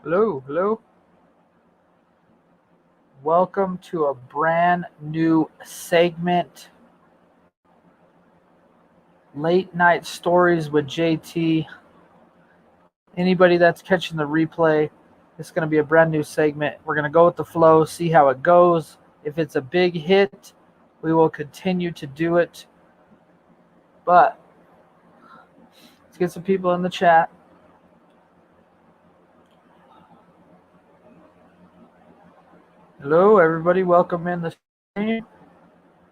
Hello, hello. Welcome to a brand new segment, Late Night Stories with JT. Anybody that's catching the replay, it's going to be a brand new segment. We're going to go with the flow, see how it goes. If it's a big hit, we will continue to do it. But let's get some people in the chat. Hello, everybody. Welcome in the stream.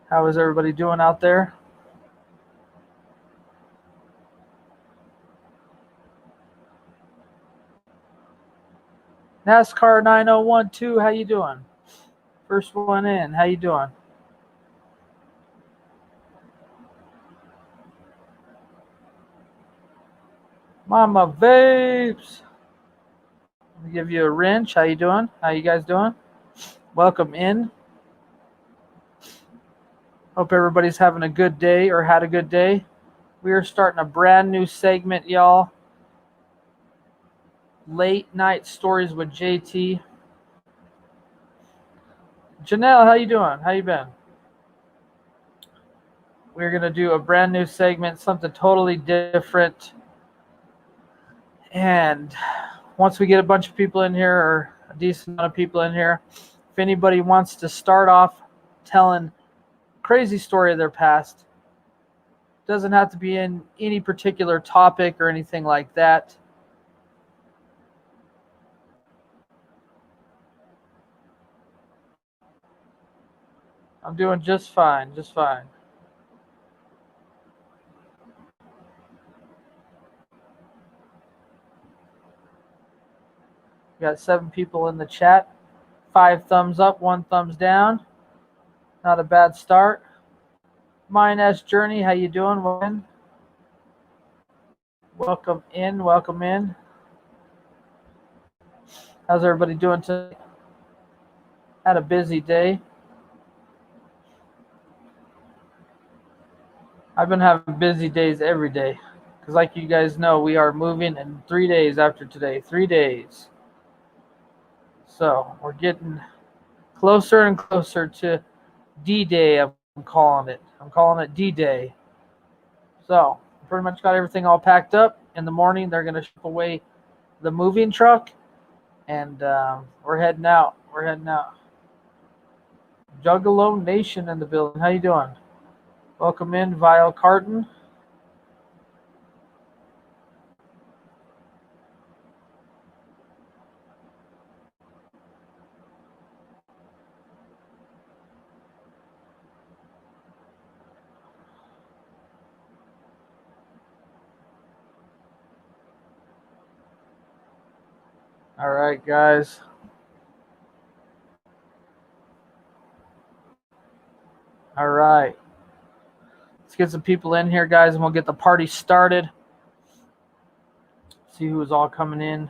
How is everybody doing out there? NASCAR 9012, how you doing? First one in, how you doing? Mama Vapes. Let me give you a wrench. How you doing? How you guys doing? Welcome in. Hope everybody's having a good day or had a good day. We are starting a brand new segment, y'all. Late Night Stories with JT. Janelle, how you doing? How you been? We're going to do a brand new segment, something totally different. And once we get a bunch of people in here, or a decent amount of people in here, if anybody wants to start off telling a crazy story of their past, doesn't have to be in any particular topic or anything like that. I'm doing just fine, just fine. We got 7 people in the chat. 5 thumbs up, 1 thumbs down. Not a bad start. Mine S Journey, how you doing? Welcome in, welcome in. How's everybody doing today? Had a busy day. I've been having busy days every day. Because like you guys know, we are moving in 3 days after today. 3 days. So we're getting closer and closer to D-Day, I'm calling it. I'm calling it D-Day. So pretty much got everything all packed up. In the morning, they're going to ship away the moving truck. And we're heading out. We're heading out. Juggalo Nation in the building. How you doing? Welcome in, Vile Carton. All right, guys. All right. Let's get some people in here, guys, and we'll get the party started. See who's all coming in.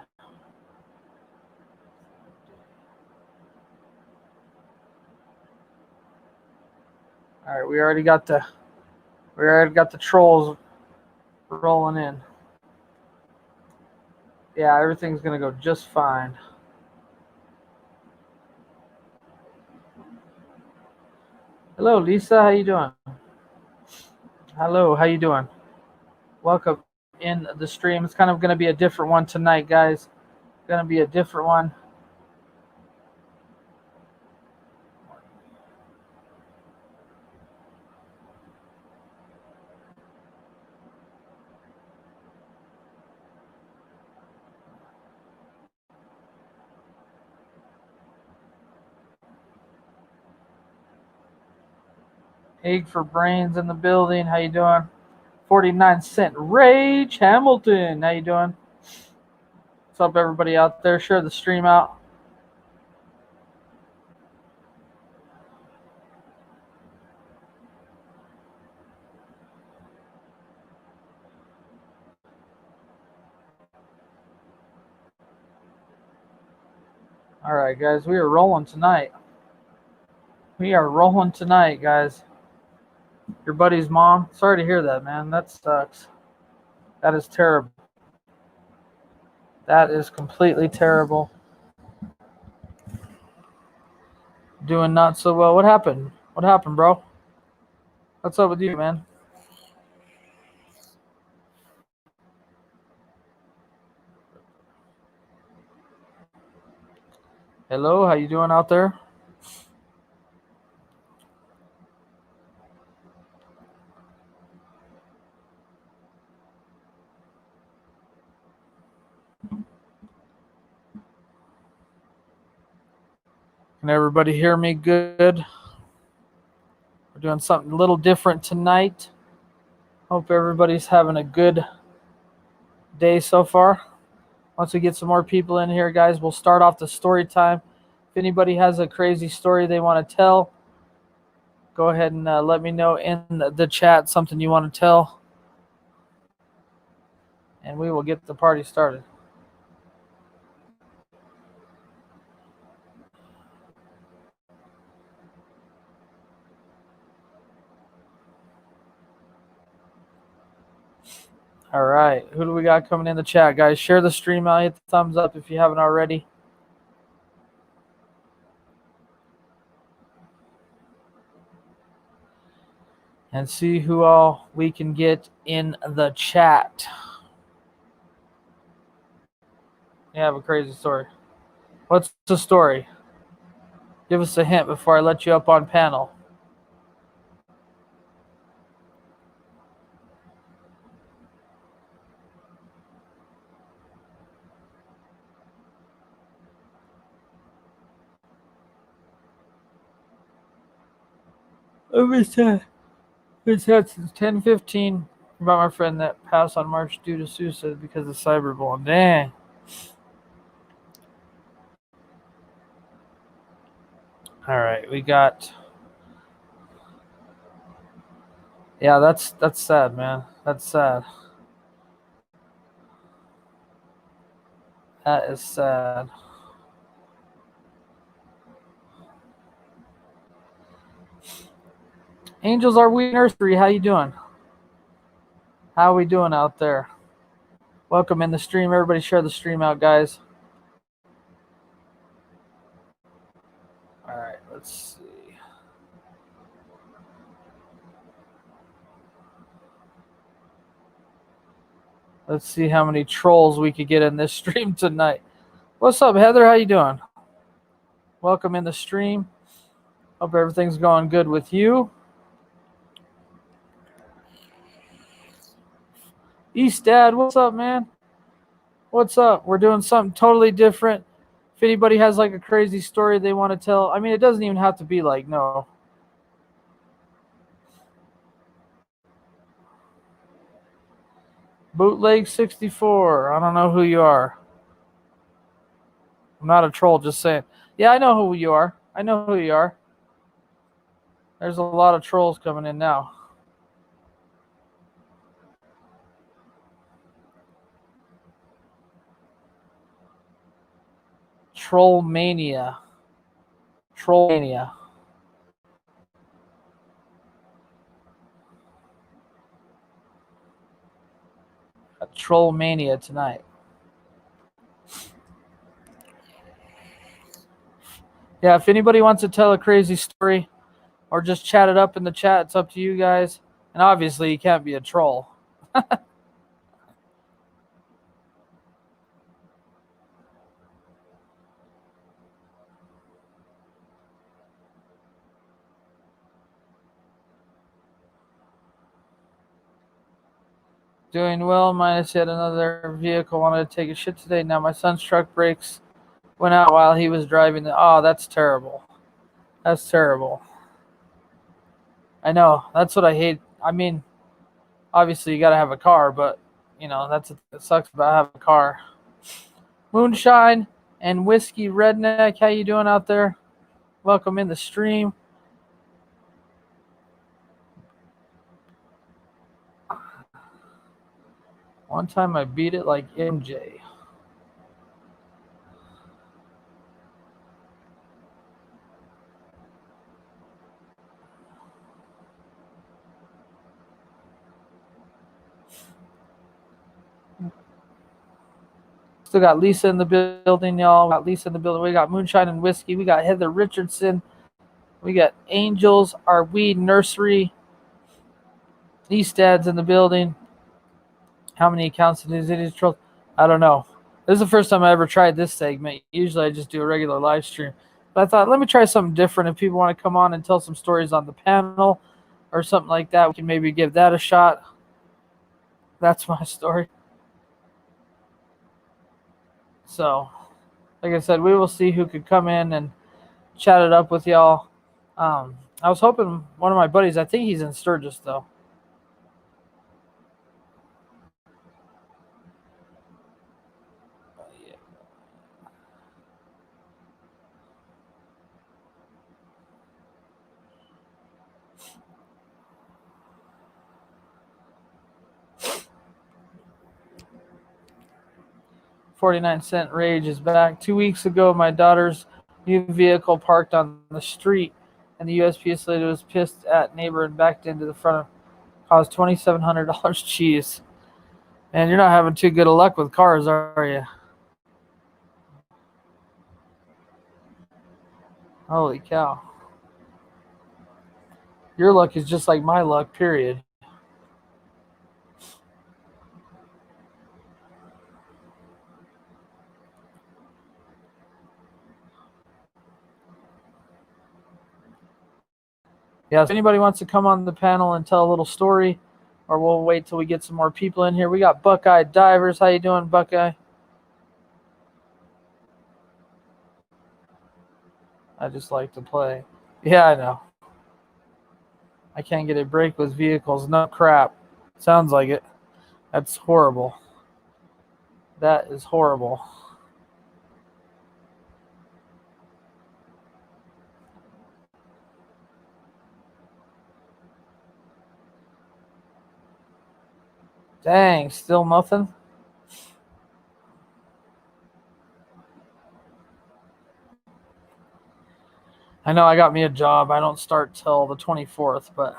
All right, we already got the trolls rolling in. Yeah, everything's gonna go just fine. Hello, Lisa. How you doing? Hello, how you doing? Welcome in the stream. It's kind of gonna be a different one tonight, guys. Gonna be a different one. Egg for Brains in the building. How you doing? 49-cent Rage Hamilton. How you doing? What's up, everybody out there? Share the stream out. All right, guys, we are rolling tonight. We are rolling tonight, guys. Your buddy's mom. Sorry to hear that, man. That sucks. That is terrible. That is completely terrible. Doing not so well. What happened? What happened, bro? What's up with you, man? Hello, how you doing out there? Can everybody hear me good? We're doing something a little different tonight. Hope everybody's having a good day so far. Once we get some more people in here, guys, we'll start off the story time. If anybody has a crazy story they want to tell, go ahead and let me know in the chat something you want to tell, and we will get the party started. All right, who do we got coming in the chat, guys? Share the stream out, hit the thumbs up if you haven't already. And see who all we can get in the chat. You have a crazy story. What's the story? Give us a hint before I let you up on panel. It's had since 10:15 about my friend that passed on March due to suicide because of cyberbullying. Dang. All right, we got. Yeah, that's sad, man. That's sad. That is sad. Angels Are We Nursery, how you doing? How we doing out there? Welcome in the stream. Everybody share the stream out, guys. All right, let's see. Let's see how many trolls we could get in this stream tonight. What's up, Heather? How you doing? Welcome in the stream. Hope everything's going good with you. East Dad, what's up, man? What's up? We're doing something totally different. If anybody has like a crazy story they want to tell, I mean, it doesn't even have to be like, no. Bootleg 64. I don't know who you are. I'm not a troll, just saying. Yeah, I know who you are. I know who you are. There's a lot of trolls coming in now. Trollmania. Trollmania. Trollmania tonight. Yeah, if anybody wants to tell a crazy story or just chat it up in the chat, it's up to you guys. And obviously, you can't be a troll. Doing well, minus yet another vehicle wanted to take a shit today. Now my son's truck brakes went out while he was driving. Oh, that's terrible. That's terrible. I know. That's what I hate. I mean, obviously you got to have a car, but, you know, that's what sucks about having a car. Moonshine and Whiskey Redneck, how you doing out there? Welcome in the stream. One time I beat it like MJ. Still got Lisa in the building, y'all. We got Lisa in the building. We got Moonshine and Whiskey. We got Heather Richardson. We got Angels, our weed nursery. Eastad's in the building. How many accounts is it? I don't know. This is the first time I ever tried this segment. Usually I just do a regular live stream. But I thought, let me try something different. If people want to come on and tell some stories on the panel or something like that, we can maybe give that a shot. That's my story. So, like I said, we will see who could come in and chat it up with y'all. I was hoping one of my buddies, I think he's in Sturgis, though. Yeah. $0.49 Rage is back. 2 weeks ago, my daughter's new vehicle parked on the street, and the USPS lady was pissed at neighbor and backed into the front of caused $2,700 cheese. And you're not having too good of luck with cars, are you? Holy cow. Your luck is just like my luck, period. Yeah, if anybody wants to come on the panel and tell a little story, or we'll wait till we get some more people in here. We got Buckeye Divers. How you doing, Buckeye? I just like to play. Yeah, I know. I can't get a break with vehicles. No crap. Sounds like it. That's horrible. That is horrible. Dang, still nothing? I know I got me a job. I don't start till the 24th, but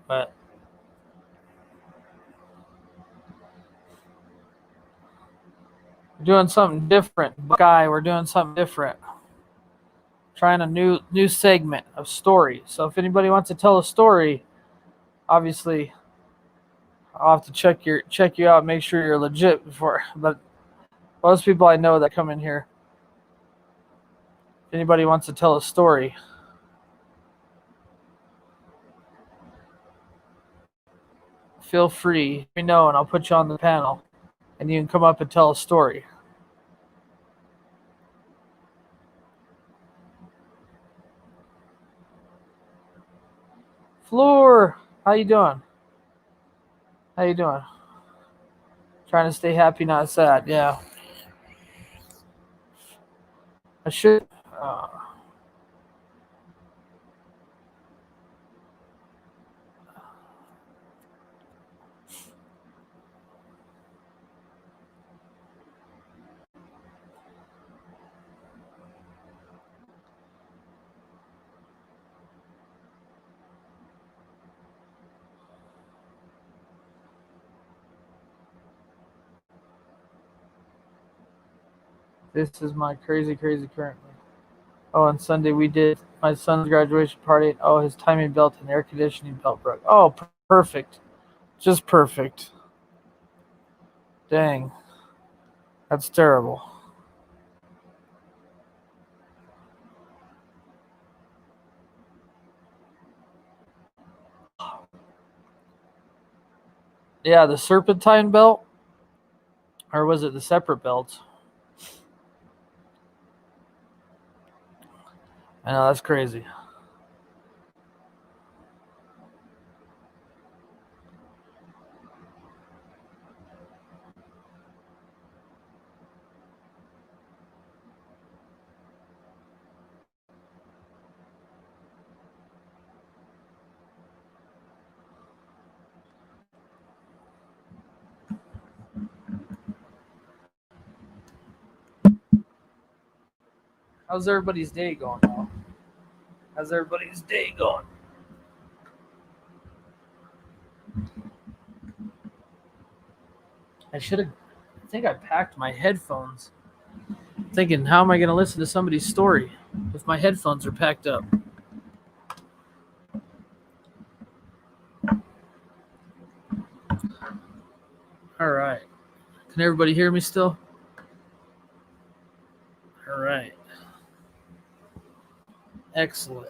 we're doing something different. Buckeye, we're doing something different. Trying a new segment of story. So if anybody wants to tell a story, obviously I'll have to check you out, make sure you're legit before. But most people I know that come in here, if anybody wants to tell a story, feel free. Let me know, and I'll put you on the panel, and you can come up and tell a story. Floor, how you doing? How you doing? Trying to stay happy, not sad. Yeah. I should. This is my crazy currently. Oh, on Sunday we did my son's graduation party. Oh, his timing belt and air conditioning belt broke. Oh, perfect. Just perfect. Dang. That's terrible. Yeah, the serpentine belt? Or was it the separate belts? I know, that's crazy. How's everybody's day going now? How's everybody's day going? I think I packed my headphones. Thinking, how am I going to listen to somebody's story if my headphones are packed up? All right. Can everybody hear me still? All right. Excellent.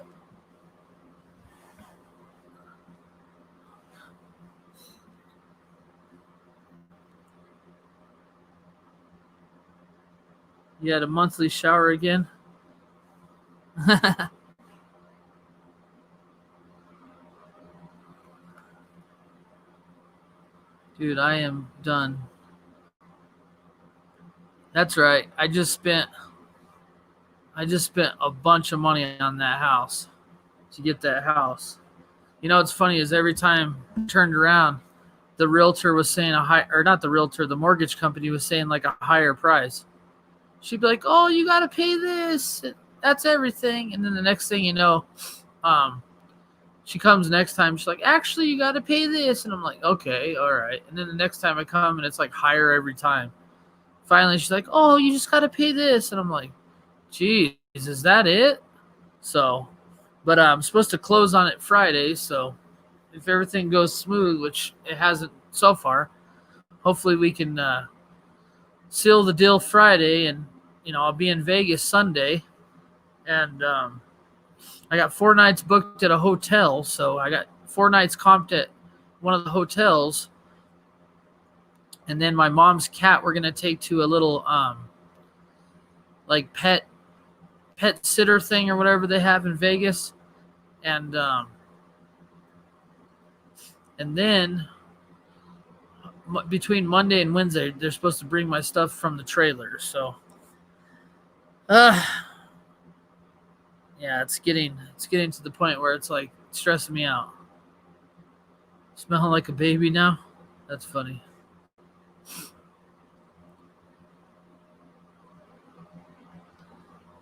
You had a monthly shower again? Dude, I am done. That's right. I just spent a bunch of money on that house to get that house. You know what's funny is every time I turned around, the realtor was saying the mortgage company was saying like a higher price. She'd be like, "Oh, you got to pay this. That's everything." And then the next thing you know, she comes next time. She's like, "Actually, you got to pay this." And I'm like, "Okay, all right." And then the next time I come, and it's like higher every time. Finally, she's like, "Oh, you just got to pay this." And I'm like, "Geez, is that it?" So, but I'm supposed to close on it Friday. So if everything goes smooth, which it hasn't so far, hopefully we can seal the deal Friday, and I'll be in Vegas Sunday, and I got 4 nights booked at a hotel, so I got 4 nights comped at one of the hotels, and then my mom's cat we're gonna take to a little like pet sitter thing or whatever they have in Vegas, and then between Monday and Wednesday they're supposed to bring my stuff from the trailer. So yeah, it's getting to the point where it's like stressing me out. Smelling like a baby now? That's funny.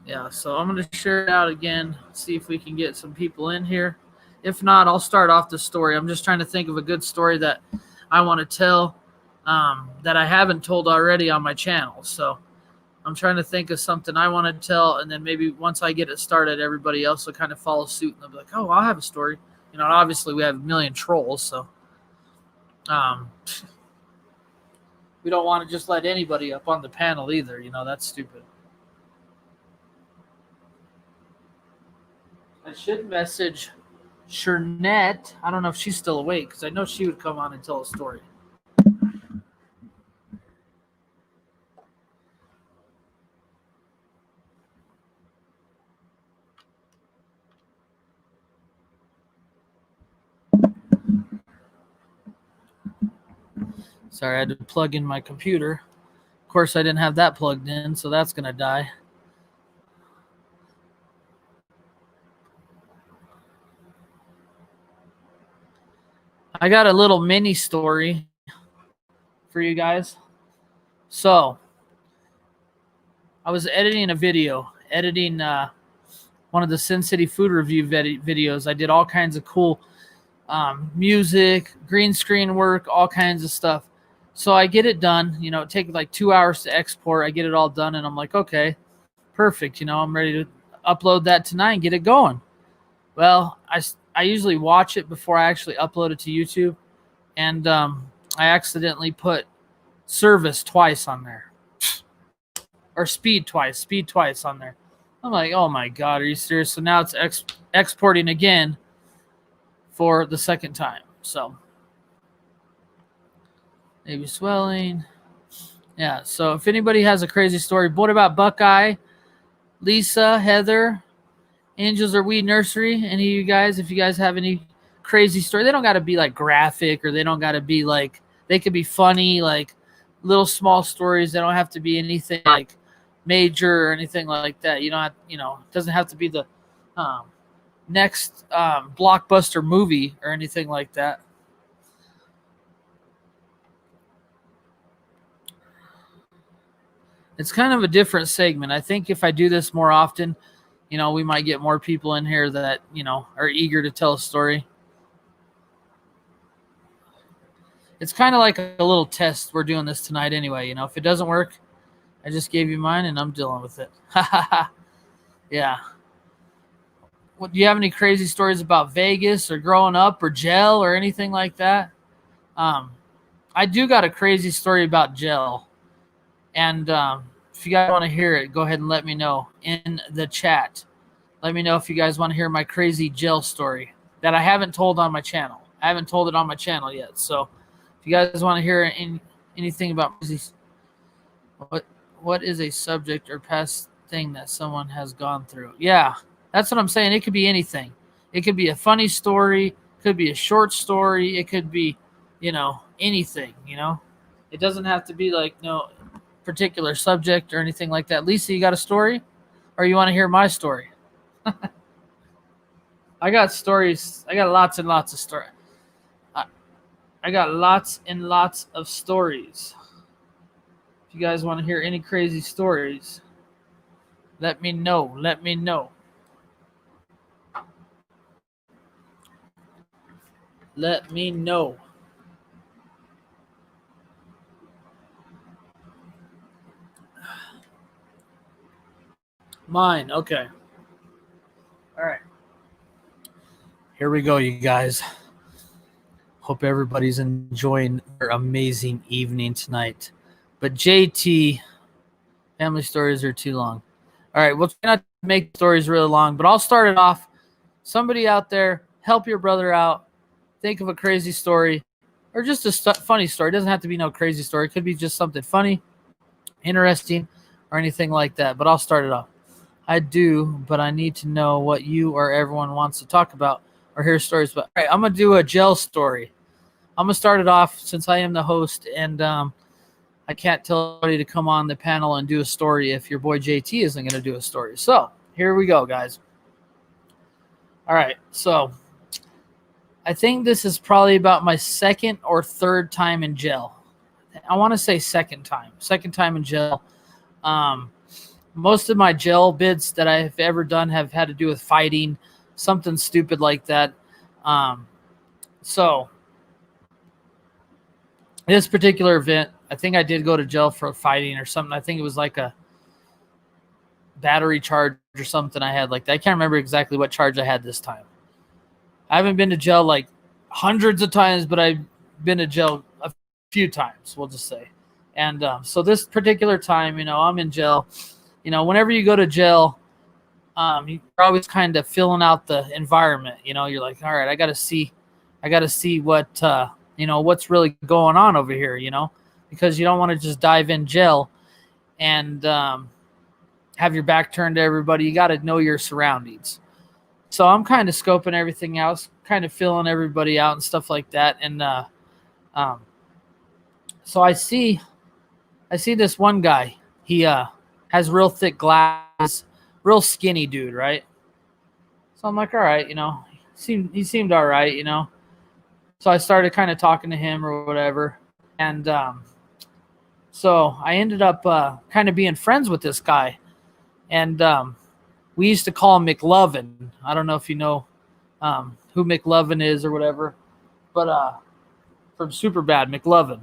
Yeah, so I'm going to share it out again, see if we can get some people in here. If not, I'll start off the story. I'm just trying to think of a good story that I want to tell that I haven't told already on my channel. So I'm trying to think of something I want to tell, and then maybe once I get it started, everybody else will kind of follow suit, and they'll be like, "Oh, I'll have a story." And obviously we have a million trolls, so we don't want to just let anybody up on the panel either. That's stupid. I should message Shernette. I don't know if she's still awake, because I know she would come on and tell a story. Sorry, I had to plug in my computer. Of course, I didn't have that plugged in, so that's going to die. I got a little mini story for you guys. So, I was editing a video, one of the Sin City food review videos. I did all kinds of cool music, green screen work, all kinds of stuff. So I get it done. It takes like 2 hours to export. I get it all done, and I'm like, okay, perfect. I'm ready to upload that tonight and get it going. Well, I usually watch it before I actually upload it to YouTube, and I accidentally put service twice on there, or speed twice on there. I'm like, oh my God, are you serious? So now it's exporting again for the second time. So maybe swelling. Yeah, so if anybody has a crazy story, what about Buckeye, Lisa, Heather, Angels or Weed Nursery? Any of you guys, if you guys have any crazy story, they don't got to be like graphic, or they don't got to be like, they could be funny, like little small stories. They don't have to be anything like major or anything like that. You don't have, it doesn't have to be the next blockbuster movie or anything like that. It's kind of a different segment. I think if I do this more often, we might get more people in here that, are eager to tell a story. it's kind of like a little test. We're doing this tonight anyway. You know, if it doesn't work, I just gave you mine and I'm dealing with it. Yeah. What, do you have any crazy stories about Vegas or growing up or jail or anything like that? I do got a crazy story about jail. And if you guys want to hear it, go ahead and let me know in the chat. Let me know if you guys want to hear my crazy jail story that I haven't told on my channel. I haven't told it on my channel yet. So if you guys want to hear anything about what is a subject or past thing that someone has gone through? Yeah, that's what I'm saying. It could be anything. It could be a funny story. It could be a short story. It could be, anything, It doesn't have to be like no particular subject or anything like that. Lisa, you got a story? Or you want to hear my story? I got stories. I got lots and lots of stories. I got lots and lots of stories. If you guys want to hear any crazy stories, let me know. Let me know. Let me know. Mine. Okay. All right. Here we go, you guys. Hope everybody's enjoying their amazing evening tonight. But JT, family stories are too long. All right, we'll try not to make stories really long, but I'll start it off. Somebody out there, help your brother out. Think of a crazy story or just a funny story. It doesn't have to be no crazy story. It could be just something funny, interesting, or anything like that. But I'll start it off. I do, but I need to know what you or everyone wants to talk about or hear stories about. All right, I'm going to do a jail story. I'm going to start it off since I am the host, and I can't tell anybody to come on the panel and do a story if your boy JT isn't going to do a story. So here we go, guys. All right, so I think this is probably about my second or third time in jail. I want to say second time in jail. Most of my jail bids that I've ever done have had to do with fighting, something stupid like that. So this particular event, I think I did go to jail for fighting or something. I think it was like a battery charge or something I had like that. I can't remember exactly what charge I had this time. I haven't been to jail like hundreds of times, but I've been to jail a few times, we'll just say. And so this particular time, I'm in jail. Whenever you go to jail, you're always kind of filling out the environment. You're like, all right, I got to see what, what's really going on over here, because you don't want to just dive in jail and have your back turned to everybody. You got to know your surroundings. So I'm kind of scoping everything out, kind of filling everybody out and stuff like that. And so I see this one guy. He has real thick glasses, real skinny dude, right? So I'm like, all right, he seemed all right, So I started kind of talking to him or whatever. And so I ended up kind of being friends with this guy. And we used to call him McLovin. I don't know if you know who McLovin is or whatever. But from Superbad, McLovin.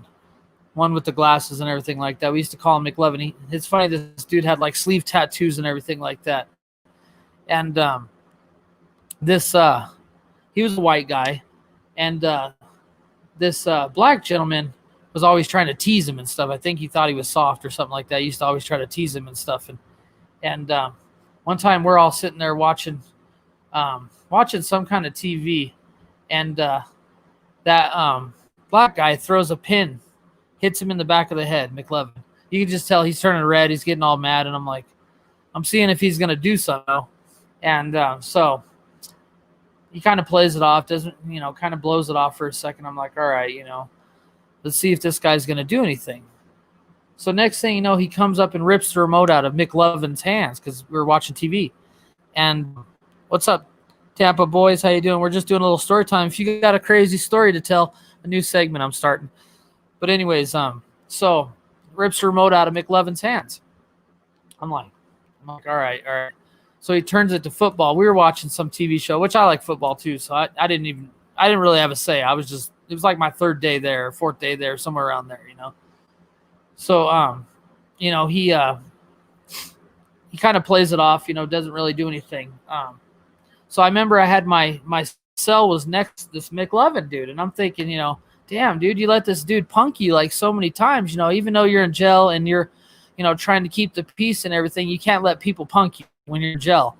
One with the glasses and everything like that. We used to call him McLovin. It's funny, this dude had like sleeve tattoos and everything like that. And he was a white guy. And this black gentleman was always trying to tease him and stuff. I think he thought he was soft or something like that. He used to always try to tease him and stuff. And one time we're all sitting there watching some kind of TV. And that black guy throws a pin, hits him in the back of the head, McLovin. You can just tell he's turning red. He's getting all mad. And I'm like, I'm seeing if he's going to do something. And so he kind of plays it off, kind of blows it off for a second. I'm like, all right, let's see if this guy's going to do anything. So next thing you know, he comes up and rips the remote out of McLovin's hands because we were watching TV. And what's up, Tampa boys? How you doing? We're just doing a little story time. If you got a crazy story to tell, a new segment I'm starting. But anyways, so rips the remote out of McLovin's hands. I'm like, all right. So he turns it to football. We were watching some TV show, which I like football too. So I didn't really have a say. I was just, it was like my third day there, fourth day there, somewhere around there, So, he kind of plays it off, doesn't really do anything. So I remember I had my cell was next to this McLovin dude, and I'm thinking, damn, dude, you let this dude punk you like so many times, even though you're in jail and you're, trying to keep the peace and everything, you can't let people punk you when you're in jail.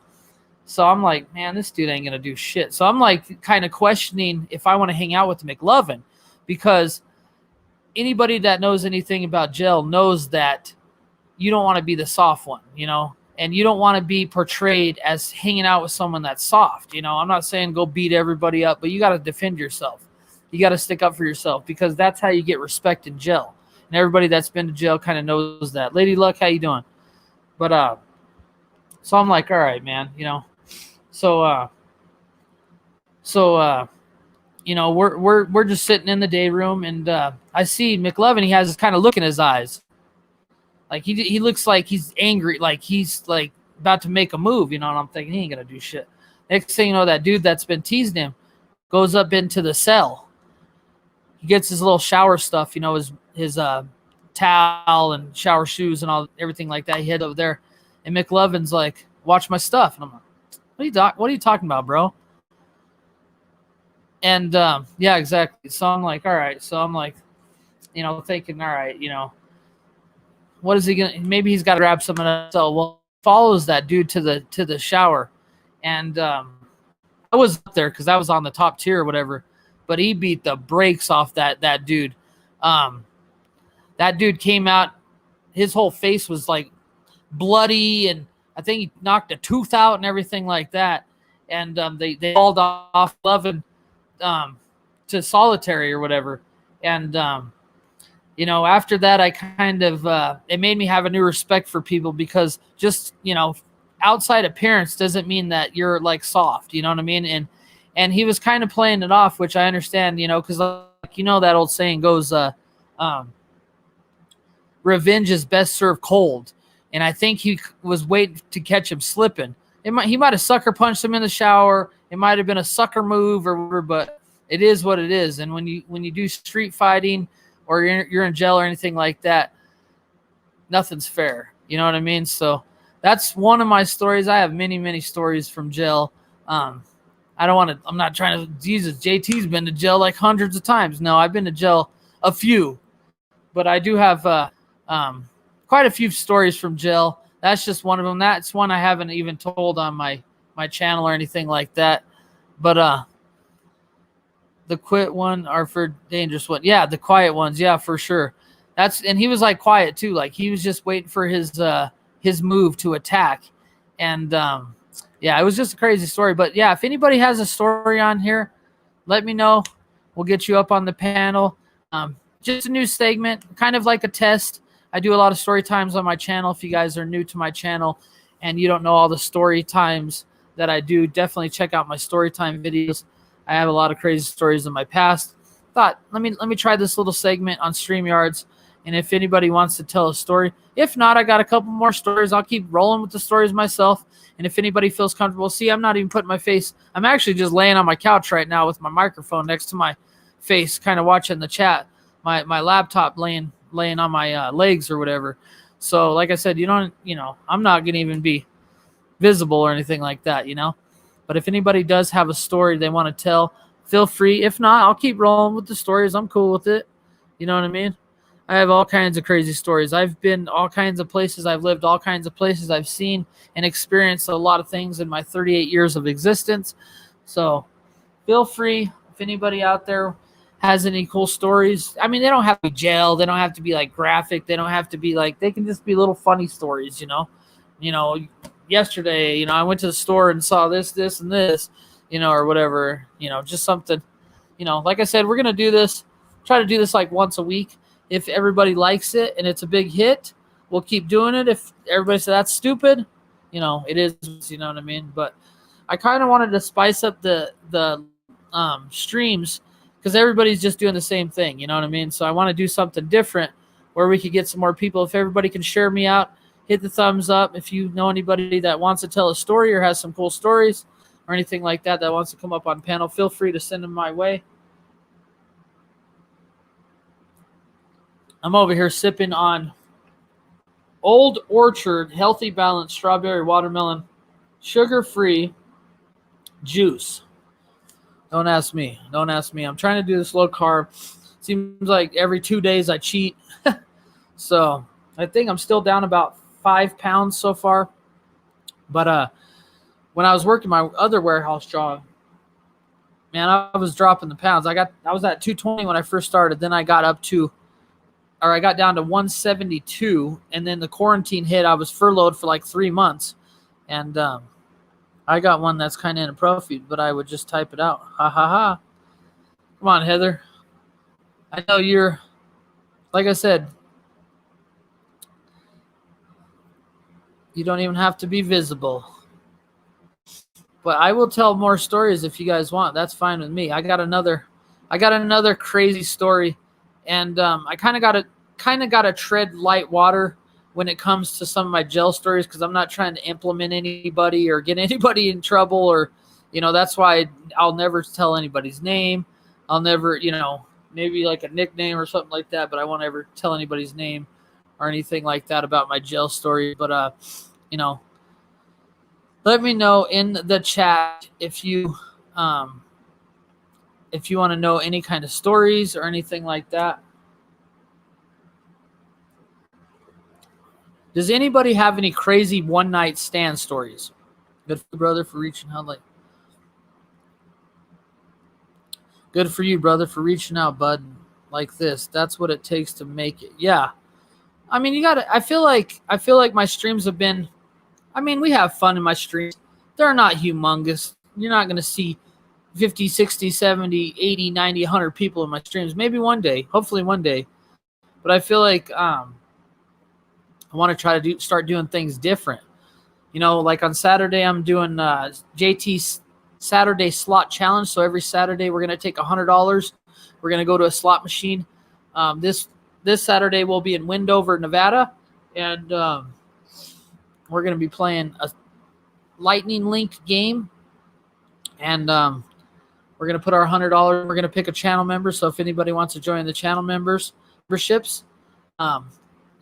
So I'm like, man, this dude ain't going to do shit. So I'm like kind of questioning if I want to hang out with McLovin, because anybody that knows anything about jail knows that you don't want to be the soft one, and you don't want to be portrayed as hanging out with someone that's soft. I'm not saying go beat everybody up, but you got to defend yourself. You got to stick up for yourself, because that's how you get respect in jail. And everybody that's been to jail kind of knows that. Lady Luck, how you doing? But so I'm like, all right, man, So we're just sitting in the day room, and I see McLovin. He has this kind of look in his eyes, like he looks like he's angry, like he's like about to make a move, and I'm thinking he ain't gonna do shit. Next thing you know, that dude that's been teasing him goes up into the cell. He gets his little shower stuff, his towel and shower shoes and everything like that. He head over there, and McLovin's like, "Watch my stuff," and I'm like, "What are you talking about, bro?" And yeah, exactly. So I'm like, all right. So I'm like, thinking, all right, what is he gonna? Maybe he's got to grab someone else. So well, follows that dude to the shower, and I was up there because I was on the top tier or whatever. But he beat the brakes off that dude. That dude came out. His whole face was like bloody, and I think he knocked a tooth out and everything like that. And they hauled off Lovin to solitary or whatever. And after that, I kind of it made me have a new respect for people, because just outside appearance doesn't mean that you're like soft. You know what I mean? And he was kind of playing it off, which I understand. Because that old saying goes, revenge is best served cold. And I think he was waiting to catch him slipping. He might have sucker punched him in the shower. It might have been a sucker move or whatever, but it is what it is. And when you do street fighting, or you're in jail or anything like that, nothing's fair. You know what I mean? So that's one of my stories. I have many, many stories from jail. I'm not trying to, Jesus, JT's been to jail like hundreds of times. No, I've been to jail a few, but I do have quite a few stories from jail. That's just one of them. That's one I haven't even told on my channel or anything like that. But the quit one are for dangerous one. Yeah, the quiet ones. Yeah, for sure. And he was like quiet too. Like he was just waiting for his move to attack. And yeah, it was just a crazy story. But yeah, if anybody has a story on here, let me know. We'll get you up on the panel. Just a new segment, kind of like a test. I do a lot of story times on my channel. If you guys are new to my channel and you don't know all the story times that I do, definitely check out my story time videos. I have a lot of crazy stories in my past. Thought, let me try this little segment on StreamYards, and if anybody wants to tell a story. If not, I got a couple more stories. I'll keep rolling with the stories myself, and if anybody feels comfortable, see, I'm not even putting my face. I'm actually just laying on my couch right now with my microphone next to my face, kind of watching the chat. My laptop laying on my legs or whatever. So, like I said, I'm not going to even be visible or anything like that, But if anybody does have a story they want to tell, feel free. If not, I'll keep rolling with the stories. I'm cool with it. You know what I mean? I have all kinds of crazy stories. I've been all kinds of places. I've lived all kinds of places. I've seen and experienced a lot of things in my 38 years of existence. So feel free. If anybody out there has any cool stories, I mean, they don't have to be jail. They don't have to be like graphic. They don't have to be like, they can just be little funny stories, Yesterday, I went to the store and saw this, and this, or whatever, just something, like I said, we're going to do this, try to do this like once a week. If everybody likes it and it's a big hit, we'll keep doing it. If everybody says that's stupid, it is, you know what I mean? But I kind of wanted to spice up the streams because everybody's just doing the same thing, you know what I mean? So I want to do something different where we could get some more people. If everybody can share me out, hit the thumbs up. If you know anybody that wants to tell a story or has some cool stories or anything like that wants to come up on panel, feel free to send them my way. I'm over here sipping on Old Orchard Healthy Balance Strawberry Watermelon Sugar-Free Juice. Don't ask me. Don't ask me. I'm trying to do this low carb. Seems like every 2 days I cheat. So I think I'm still down about 5 pounds so far. But when I was working my other warehouse job, man, I was dropping the pounds. I was at 220 when I first started. Then I got down to 172. And then the quarantine hit. I was furloughed for like 3 months. And I got one that's kind of in a pro feed, but I would just type it out. Ha ha ha. Come on, Heather. I know you're, like I said, you don't even have to be visible. But I will tell more stories if you guys want. That's fine with me. I got another crazy story, and I kind of got to tread light water when it comes to some of my gel stories, because I'm not trying to implement anybody or get anybody in trouble, or that's why I'll never tell anybody's name. I'll never, maybe like a nickname or something like that, but I won't ever tell anybody's name or anything like that about my gel story. But let me know in the chat if you want to know any kind of stories or anything like that. Does anybody have any crazy one-night stand stories? Good for you, brother, for reaching out. Good for you, brother, for reaching out, bud. Like this. That's what it takes to make it. Yeah. I mean, you got to. I feel like my streams have been. I mean, we have fun in my streams. They're not humongous. You're not going to see 50, 60, 70, 80, 90, 100 people in my streams. Maybe one day. Hopefully one day. But I feel like I want to try to start doing things different. Like on Saturday, I'm doing JT's Saturday Slot Challenge. So every Saturday, we're going to take $100. We're going to go to a slot machine. This Saturday, we'll be in Wendover, Nevada. And we're going to be playing a Lightning Link game. And we're going to put our $100. We're going to pick a channel member. So if anybody wants to join the channel memberships,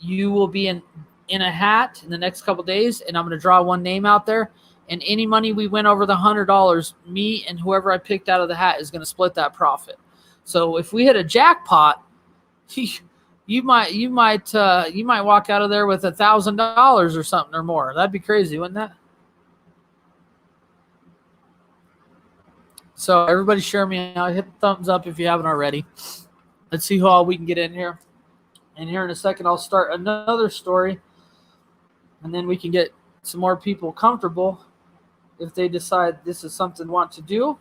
you will be in a hat in the next couple days, and I'm going to draw one name out there. And any money we win over the $100, me and whoever I picked out of the hat is going to split that profit. So if we hit a jackpot, you might walk out of there with $1,000 or something or more. That'd be crazy, wouldn't that? So everybody share me out. Hit the thumbs up if you haven't already. Let's see who all we can get in here. And here in a second, I'll start another story, and then we can get some more people comfortable if they decide this is something they want to do.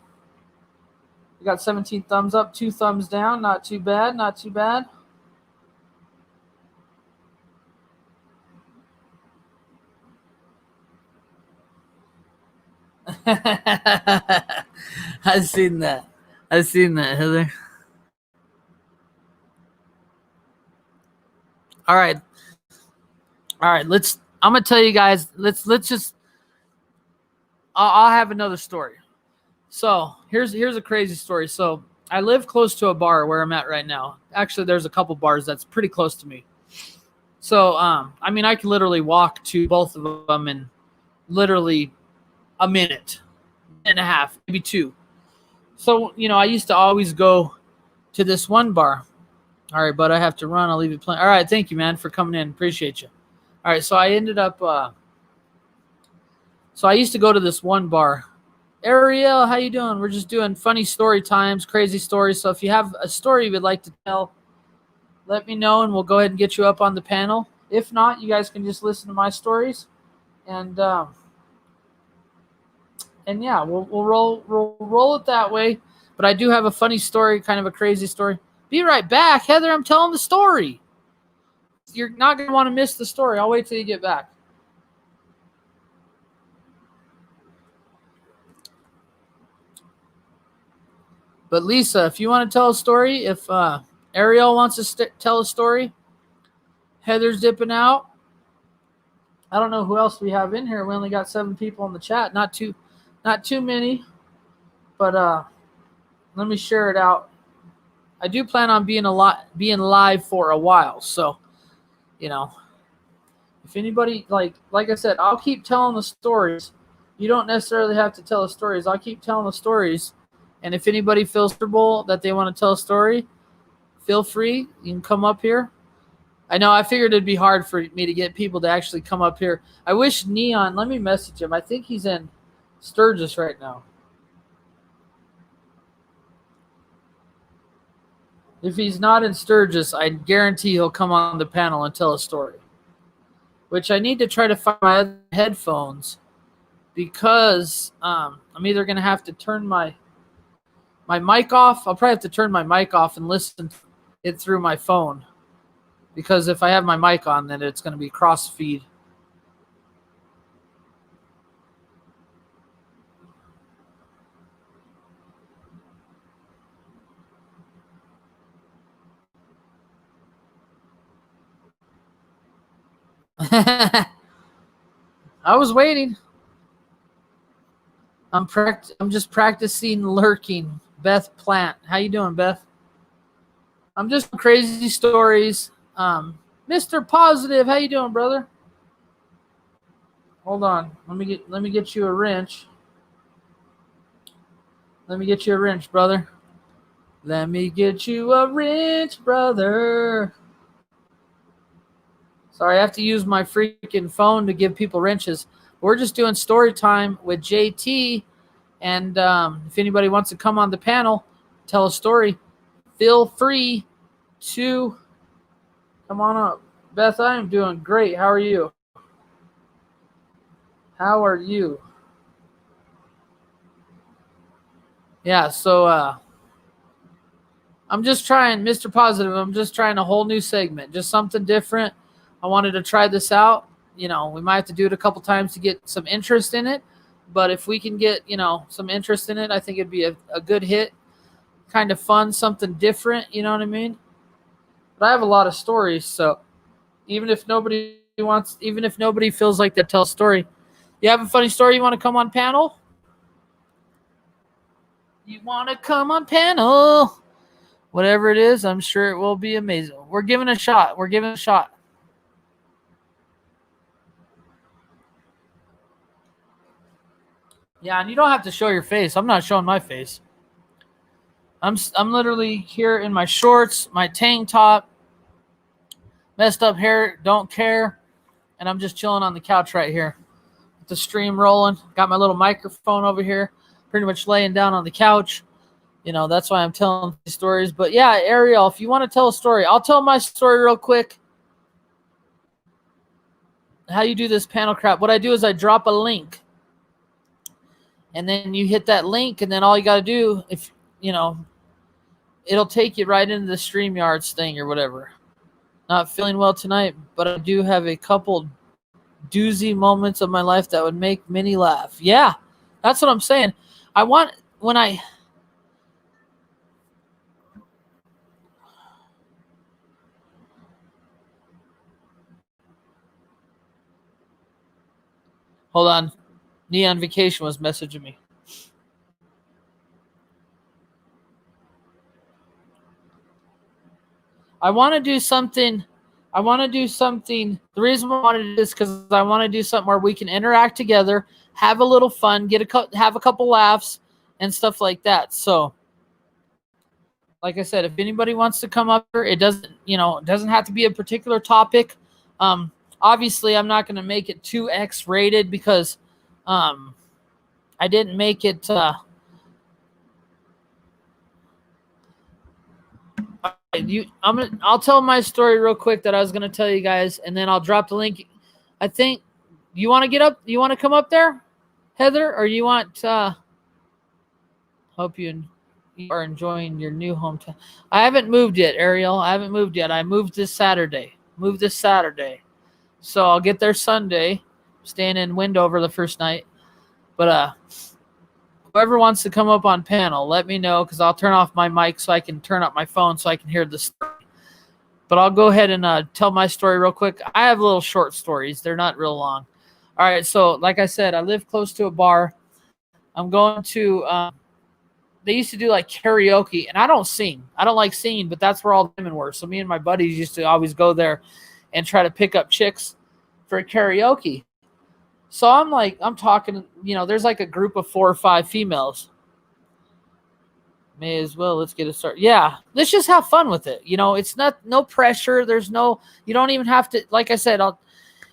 We got 17 thumbs up, 2 thumbs down. Not too bad, not too bad. I've seen that, Heather. All right. I'm going to tell you guys, let's just, I'll have another story. So here's a crazy story. So I live close to a bar where I'm at right now. Actually, there's a couple bars that's pretty close to me. So, I mean, I can literally walk to both of them in literally a minute and a half, maybe 2. So, I used to always go to this one bar. All right, but I have to run. I'll leave it playing. All right, thank you, man, for coming in. Appreciate you. All right, so I ended up so I used to go to this one bar. Ariel, how you doing? We're just doing funny story times, crazy stories. So if you have a story you would like to tell, let me know, and we'll go ahead and get you up on the panel. If not, you guys can just listen to my stories. And yeah, we'll roll it that way. But I do have a funny story, kind of a crazy story. Be right back, Heather. I'm telling the story. You're not going to want to miss the story. I'll wait till you get back. But Lisa, if you want to tell a story, if Ariel wants to tell a story, Heather's dipping out. I don't know who else we have in here. We only got 7 people in the chat. Not too many. But let me share it out. I do plan on being live for a while. So, you know, if anybody like I said, I'll keep telling the stories. You don't necessarily have to tell the stories. I'll keep telling the stories. And if anybody feels comfortable that they want to tell a story, feel free. You can come up here. I know I figured it'd be hard for me to get people to actually come up here. I wish Neon, let me message him. I think he's in Sturgis right now. If he's not in Sturgis, I guarantee he'll come on the panel and tell a story. Which I need to try to find my other headphones because I'm either going to have to turn my mic off. I'll probably have to turn my mic off and listen to it through my phone. Because if I have my mic on, then it's going to be cross feed. I was waiting. I'm just practicing lurking. Beth Plant. How you doing, Beth? I'm just crazy stories. Mr. Positive, how you doing, brother? Hold on. Let me get you a wrench. Let me get you a wrench, brother. Let me get you a wrench, brother. Sorry, I have to use my freaking phone to give people wrenches. We're just doing story time with JT. And if anybody wants to come on the panel, tell a story, feel free to come on up. Beth, I am doing great. How are you? How are you? Yeah, so I'm just trying, Mr. Positive, I'm just trying a whole new segment, just something different. I wanted to try this out. You know, we might have to do it a couple times to get some interest in it. But if we can get, you know, some interest in it, I think it'd be a good hit. Kind of fun, something different, you know what I mean? But I have a lot of stories, so even if nobody feels like they tell a story, you have a funny story you want to come on panel? You want to come on panel? Whatever it is, I'm sure it will be amazing. We're giving a shot. We're giving a shot. Yeah, and you don't have to show your face. I'm not showing my face. I'm literally here in my shorts, my tank top, messed up hair, don't care, and I'm just chilling on the couch right here. With the stream rolling. Got my little microphone over here, pretty much laying down on the couch. You know, that's why I'm telling these stories. But yeah, Ariel, if you want to tell a story, I'll tell my story real quick. How you do this panel crap. What I do is I drop a link. And then you hit that link, and then all you got to do, if you know, it'll take you right into the StreamYards thing or whatever. Not feeling well tonight, but I do have a couple doozy moments of my life that would make Minnie laugh. Yeah, that's what I'm saying. I want when I... Hold on. Neon Vacation was messaging me. I want to do something. The reason I want to do this is because I want to do something where we can interact together, have a little fun, have a couple laughs, and stuff like that. So, like I said, if anybody wants to come up here, it doesn't have to be a particular topic. Obviously, I'm not going to make it 2X rated because I didn't make it. I'll tell my story real quick that I was gonna tell you guys, and then I'll drop the link. I think you want to get up. You want to come up there, Heather, or you want? Hope you are enjoying your new hometown. I haven't moved yet, Ariel. I haven't moved yet. I moved this Saturday. So I'll get there Sunday. Staying in Wendover the first night, but whoever wants to come up on panel, let me know because I'll turn off my mic so I can turn up my phone so I can hear the story. But I'll go ahead and tell my story real quick. I have little short stories. They're not real long. All right, so like I said, I live close to a bar. I'm going to they used to do like karaoke, and I don't sing. I don't like singing, but that's where all the women were. So me and my buddies used to always go there and try to pick up chicks for karaoke. So I'm talking, there's like a group of 4 or 5 females. May as well, let's get it started. Yeah, let's just have fun with it. It's no pressure. You don't even have to, like I said,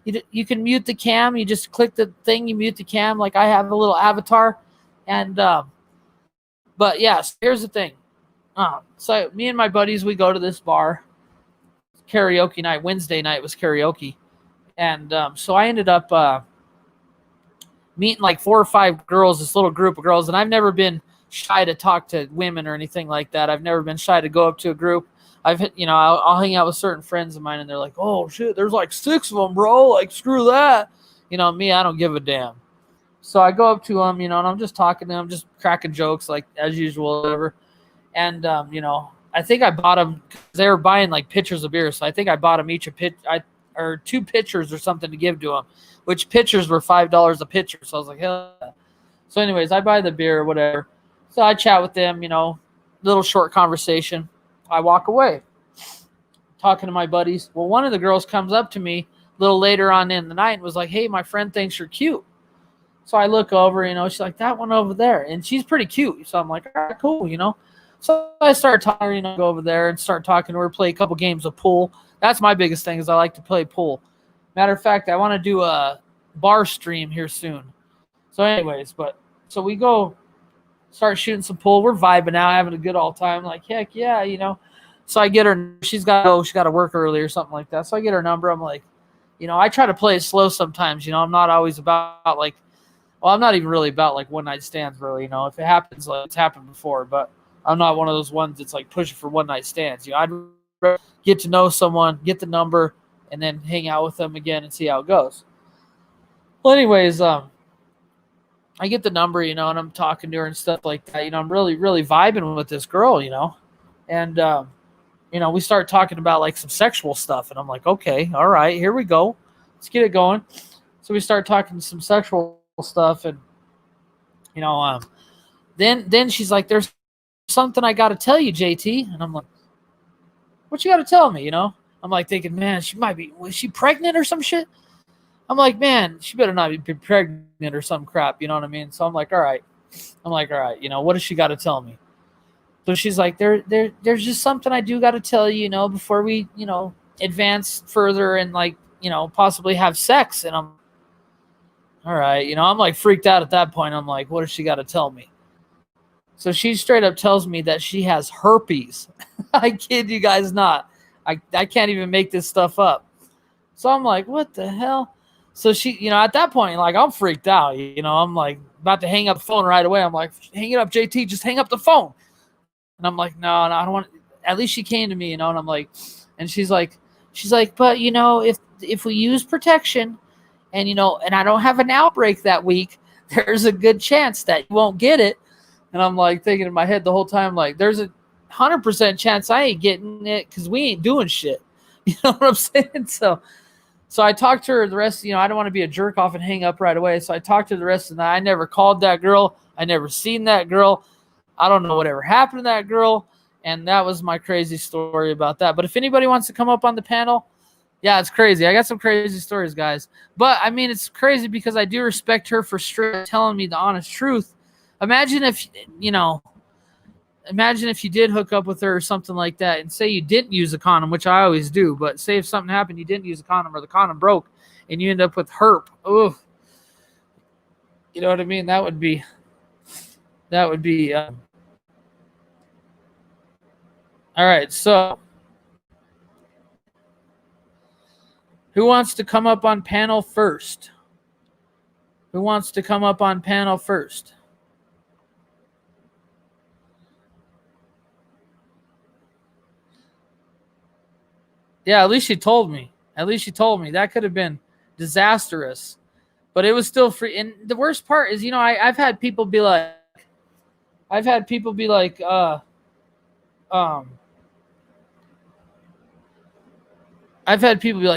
you can mute the cam. You just click the thing, you mute the cam. Like I have a little avatar. And, but yes, here's the thing. So me and my buddies, we go to this bar, karaoke night. Wednesday night was karaoke. And so I ended up meeting like 4 or 5 girls, this little group of girls. And I've never been shy to talk to women or anything like that. I've never been shy to go up to a group. I'll hang out with certain friends of mine, and they're like, oh, shit, there's like 6 of them, bro. Like, screw that. Me, I don't give a damn. So I go up to them, and I'm just talking to them, just cracking jokes, like, as usual, whatever. And, I think I bought them, because they were buying, like, pitchers of beer. So I think I bought them each or 2 pitchers or something to give to them, which pitchers were $5 a pitcher. So I was like, hell yeah. So anyways, I buy the beer or whatever. So I chat with them, little short conversation. I walk away, talking to my buddies. Well, one of the girls comes up to me a little later on in the night and was like, hey, my friend thinks you're cute. So I look over, she's like, that one over there. And she's pretty cute. So I'm like, all right, cool, So I start talking, go over there and start talking to her, play a couple games of pool. That's my biggest thing is I like to play pool. Matter of fact, I want to do a bar stream here soon. So anyways, so we go start shooting some pool. We're vibing out, having a good all time. Like, heck yeah, So I get her, she's got to work early or something like that. So I get her number. I'm like, I try to play it slow sometimes. I'm not always about like, I'm not even really about like one night stands really. If it happens, like it's happened before, but I'm not one of those ones that's like pushing for one night stands. I'd rather get to know someone, get the number, and then hang out with them again and see how it goes. Well, anyways, I get the number, and I'm talking to her and stuff like that. I'm really, really vibing with this girl, and, we start talking about like some sexual stuff, and I'm like, okay, all right, here we go. Let's get it going. So we start talking some sexual stuff, and, then she's like, there's something I got to tell you, JT. And I'm like, what you got to tell me? I'm like thinking, man, was she pregnant or some shit? I'm like, man, she better not be pregnant or some crap. You know what I mean? So I'm like, all right, what does she got to tell me? So she's like, there's just something I do got to tell you, before we, advance further and like, possibly have sex. And I'm, all right, I'm like freaked out at that point. I'm like, what does she got to tell me? So she straight up tells me that she has herpes. I kid you guys not. I can't even make this stuff up. So I'm like, what the hell? So she, at that point, like I'm freaked out, I'm like about to hang up the phone right away. I'm like, hang it up, JT, just hang up the phone. And I'm like, no, I don't want, at least she came to me, and I'm like, and she's like, but if we use protection and, and I don't have an outbreak that week, there's a good chance that you won't get it. And I'm like thinking in my head the whole time, like there's a 100% chance I ain't getting it because we ain't doing shit. You know what I'm saying? So I talked to her the rest, I don't want to be a jerk off and hang up right away. So I talked to her the rest of the night. I never called that girl. I never seen that girl. I don't know whatever happened to that girl. And that was my crazy story about that. But if anybody wants to come up on the panel, yeah, it's crazy. I got some crazy stories, guys. But I mean, it's crazy because I do respect her for straight telling me the honest truth. Imagine if you did hook up with her or something like that, and say you didn't use a condom, which I always do, but say if something happened, you didn't use a condom or the condom broke and you end up with herp. Ooh. You know what I mean? That would be all right. So who wants to come up on panel first? Yeah, at least she told me. That could have been disastrous. But it was still free. And the worst part is, I've had people be like,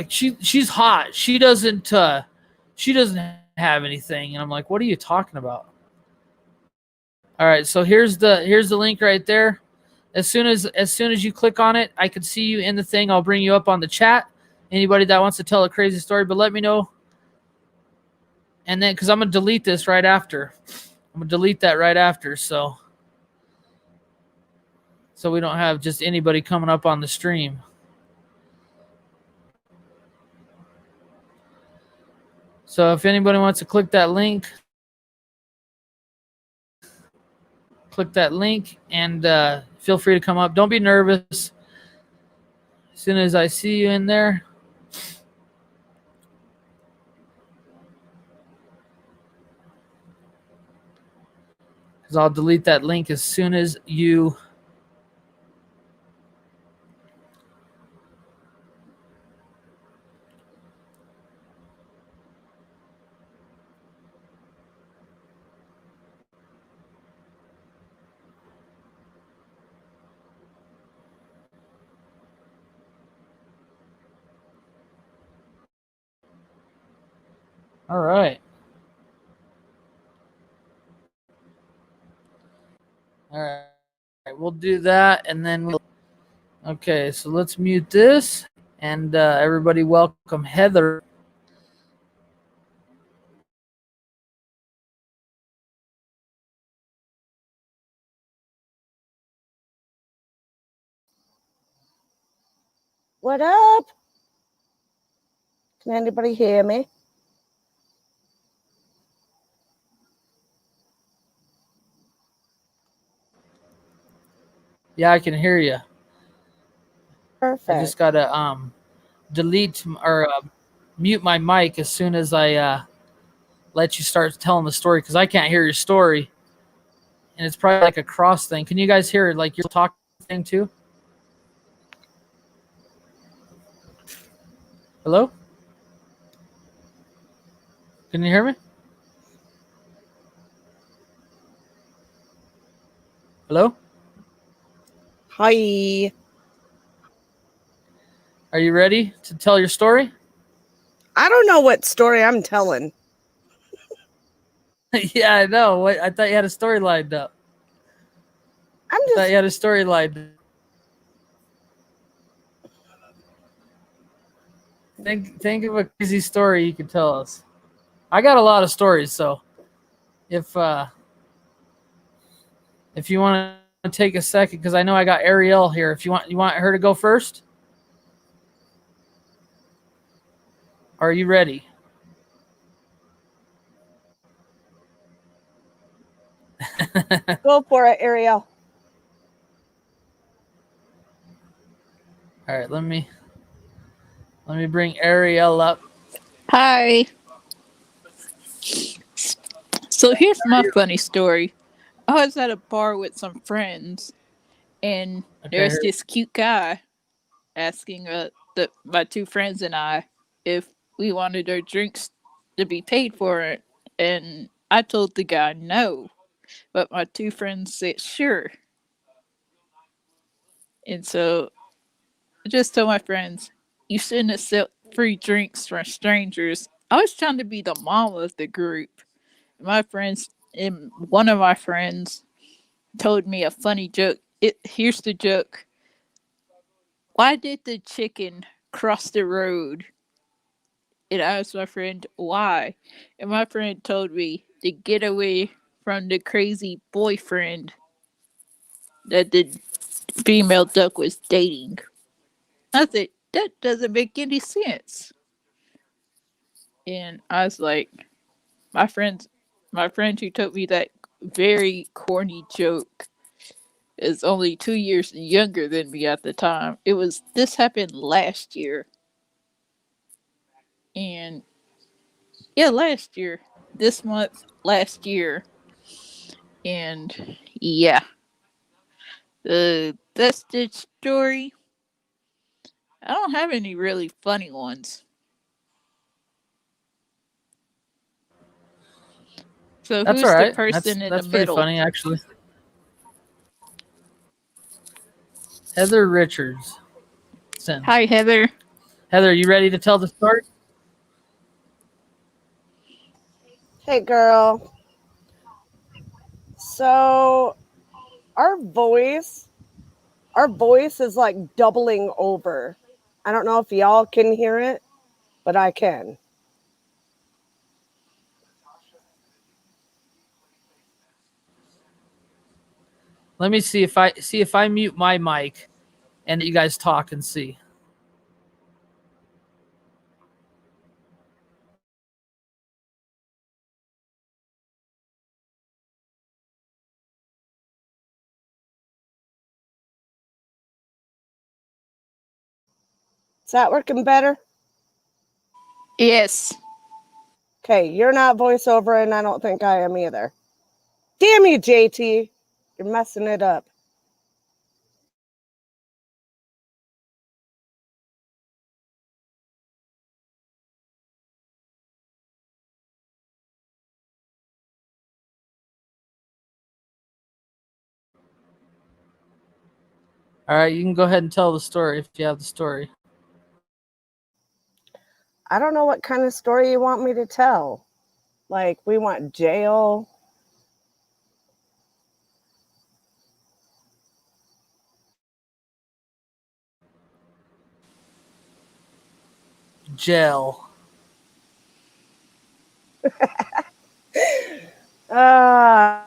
she's hot. She doesn't have anything. And I'm like, what are you talking about? All right, so here's the link right there. As soon as you click on it, I can see you in the thing. I'll bring you up on the chat. Anybody that wants to tell a crazy story, but let me know. And then, because I'm gonna delete this right after. I'm gonna delete that right after, so we don't have just anybody coming up on the stream. So if anybody wants to click that link and feel free to come up. Don't be nervous. As soon as I see you in there. Because I'll delete that link as soon as you... All right. All right. We'll do that, and then we'll... Okay, so let's mute this. And everybody welcome Heather. What up? Can anybody hear me? Yeah, I can hear you. Perfect. I just gotta delete or mute my mic as soon as I let you start telling the story, because I can't hear your story, and it's probably like a cross thing. Can you guys hear like your talk thing too? Hello? Can you hear me? Hello? Hi. Are you ready to tell your story? I don't know what story I'm telling. Yeah, I know. I thought you had a story lined up. I thought you had a story lined up. Think of a crazy story you could tell us. I got a lot of stories, so if you want to take a second, because I know I got Ariel here. If you want her to go first? Are you ready? Go for it, Ariel. All right, let me bring Ariel up. Hi. So here's my funny story. I was at a bar with some friends, and there's this cute guy asking my two friends and I if we wanted our drinks to be paid for it, and I told the guy no, but my two friends said sure, and so I just told my friends, "You shouldn't accept free drinks from strangers." I was trying to be the mom of the group. My friends and one of my friends told me a funny joke. Here's the joke. Why did the chicken cross the road? And I asked my friend why. And my friend told me to get away from the crazy boyfriend that the female duck was dating. I said, that doesn't make any sense. And I was like, my friend who told me that very corny joke is only 2 years younger than me at the time. This happened last year. And yeah, last year. This month, last year. And yeah. That's the story. I don't have any really funny ones. So That's who's all right. the person in the That's pretty middle? funny, actually. Heather Richards. Hi, Heather. Heather, you ready to tell the story? Hey, girl. So our voice is like doubling over. I don't know if y'all can hear it, but I can. Let me see if I mute my mic and you guys talk and see. Is that working better? Yes. Okay, you're not voiceover, and I don't think I am either. Damn you, JT. You're messing it up. All right, you can go ahead and tell the story if you have the story. I don't know what kind of story you want me to tell. Like, we want jail. Jail. Uh,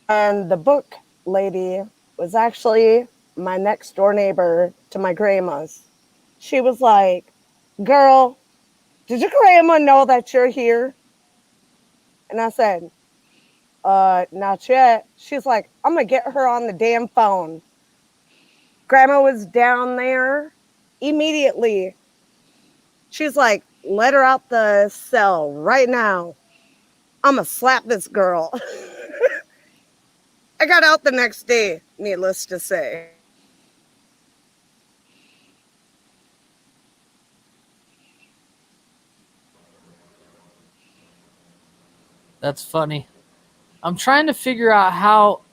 and the book lady was actually my next door neighbor to my grandma's. She was like, "Girl, did your grandma know that you're here?" And I said, not yet. She's like, "I'm gonna get her on the damn phone." Grandma was down there immediately. She's like, "Let her out the cell right now. I'm gonna slap this girl." I got out the next day, needless to say. That's funny. I'm trying to figure out how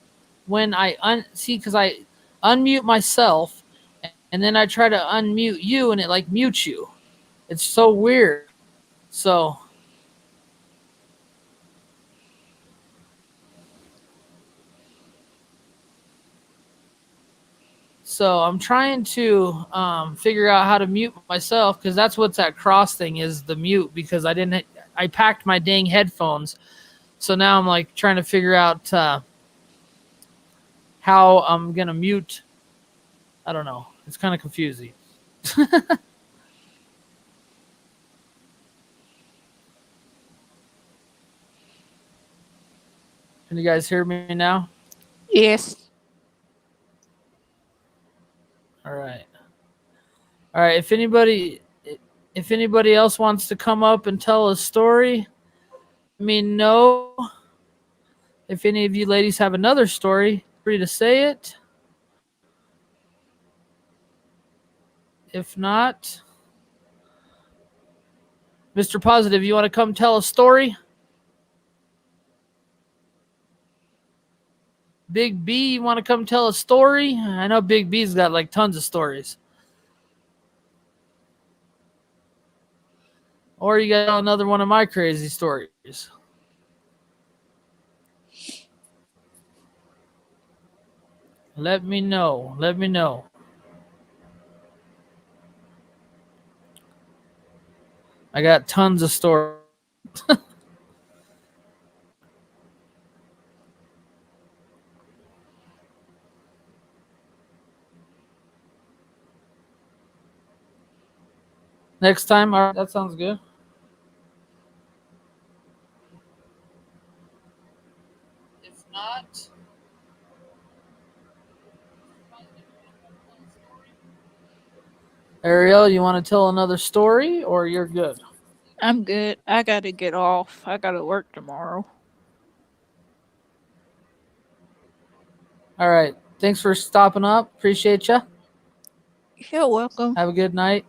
when I because I unmute myself and then I try to unmute you and it like mutes you. It's so weird. So I'm trying to figure out how to mute myself because that's what that cross thing is, the mute, because I packed my dang headphones. So now I'm like trying to figure out how I'm going to mute. I don't know. It's kind of confusing. Can you guys hear me now? Yes. All right. All right. If anybody else wants to come up and tell a story, let me know. If any of you ladies have another story, free to say it. If not, Mr. Positive, you want to come tell a story? Big B, you want to come tell a story? I know Big B's got like tons of stories. Or you got another one of my crazy stories. Let me know. Let me know. I got tons of stories. Next time, all right, that sounds good. If not, Ariel, you want to tell another story or you're good? I'm good. I gotta get off. I gotta work tomorrow. All right. Thanks for stopping up. Appreciate you. You're welcome. Have a good night.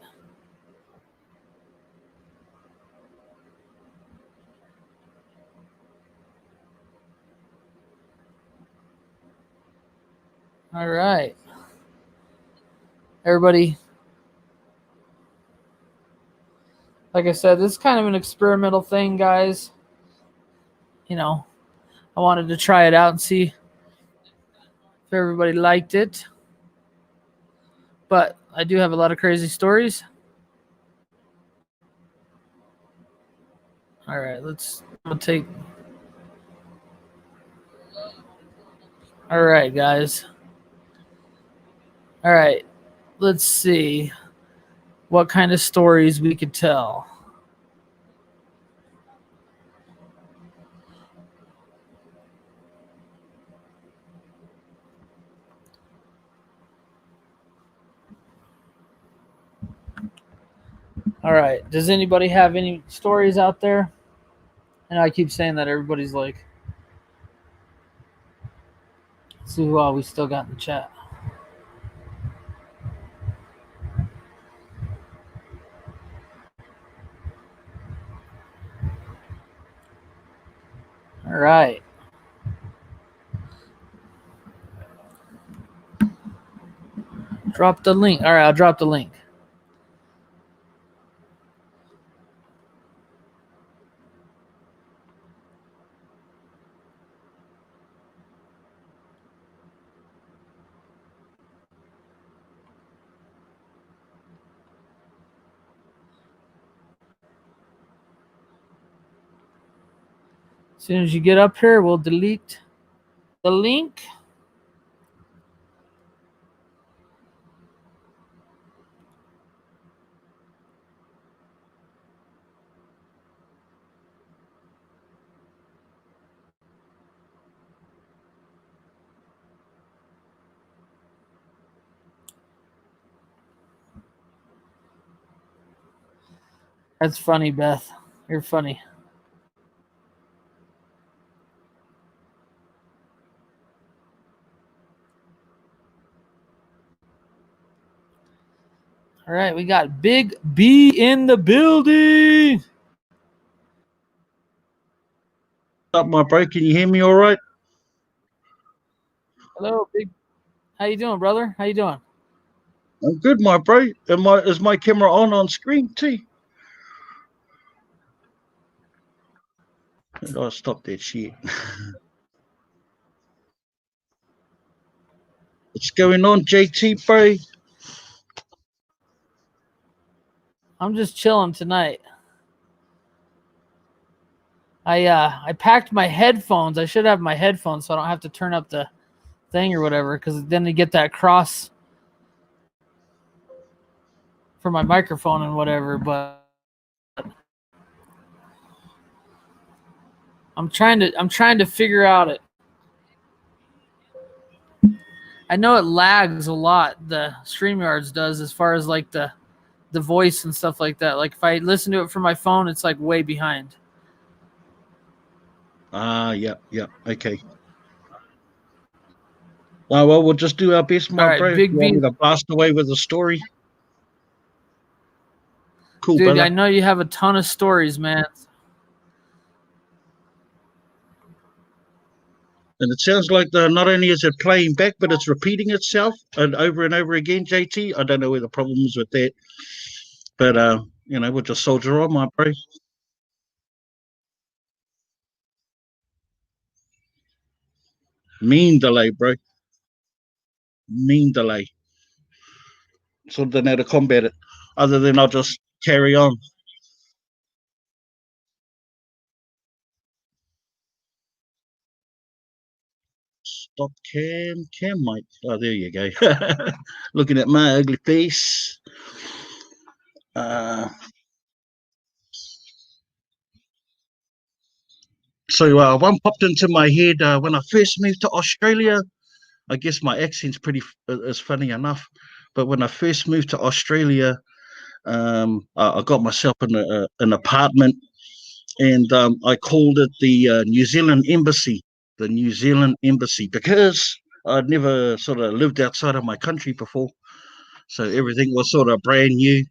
All right. Everybody, like I said, this is kind of an experimental thing, guys. You know, I wanted to try it out and see if everybody liked it. But I do have a lot of crazy stories. All right, we'll take. All right, guys. All right, let's see what kind of stories we could tell. All right, does anybody have any stories out there? And I keep saying that everybody's like, let's see who all we still got in the chat. All right. Drop the link. All right, I'll drop the link. As soon as you get up here, we'll delete the link. That's funny, Beth. You're funny. All right, we got Big B in the building. Up, my bro. Can you hear me all right? Hello, Big. How you doing, brother? How you doing? I'm good, my bro. Is my camera on screen too? Oh, stop that shit. What's going on, JT, bro? I'm just chilling tonight. I packed my headphones. I should have my headphones so I don't have to turn up the thing or whatever, because then you get that cross for my microphone and whatever. But I'm trying to figure out it. I know it lags a lot. The StreamYards does, as far as like the voice and stuff like that. Like if I listen to it from my phone, it's like way behind. Yeah, okay. Well, we'll just do our best, my All right, bro. Big You want B. me to blast away with a story? Cool, Dude, brother. I know you have a ton of stories, man. And it sounds like not only is it playing back, but it's repeating itself and over again, JT. I don't know where the problem is with that. But, we'll just soldier on, my bro. Mean delay, bro. Mean delay. So I don't know how to combat it. Other than I'll just carry on. Stop cam mic. Oh, there you go. Looking at my ugly face. So one popped into my head when I first moved to Australia. I guess my accent's is funny enough. But when I first moved to Australia, I got myself an apartment, and I called it the New Zealand Embassy. The New Zealand Embassy, because I'd never sort of lived outside of my country before. So everything was sort of brand new.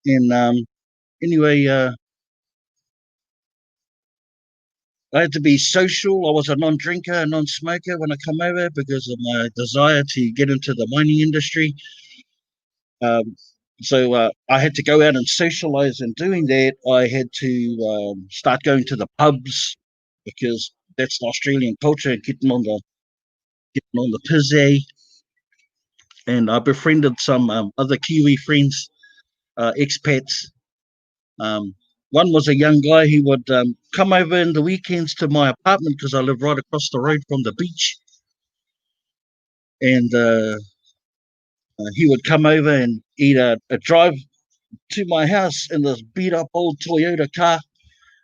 And anyway, I had to be social. I was a non-drinker, a non-smoker when I come over because of my desire to get into the mining industry. So I had to go out and socialize. And doing that, I had to start going to the pubs because that's the Australian culture, getting on the pizzay. And I befriended some other Kiwi friends, expats. Um, One was a young guy who would come over in the weekends to my apartment because I live right across the road from the beach. And he would come over and eat a drive to my house in this beat up old Toyota car.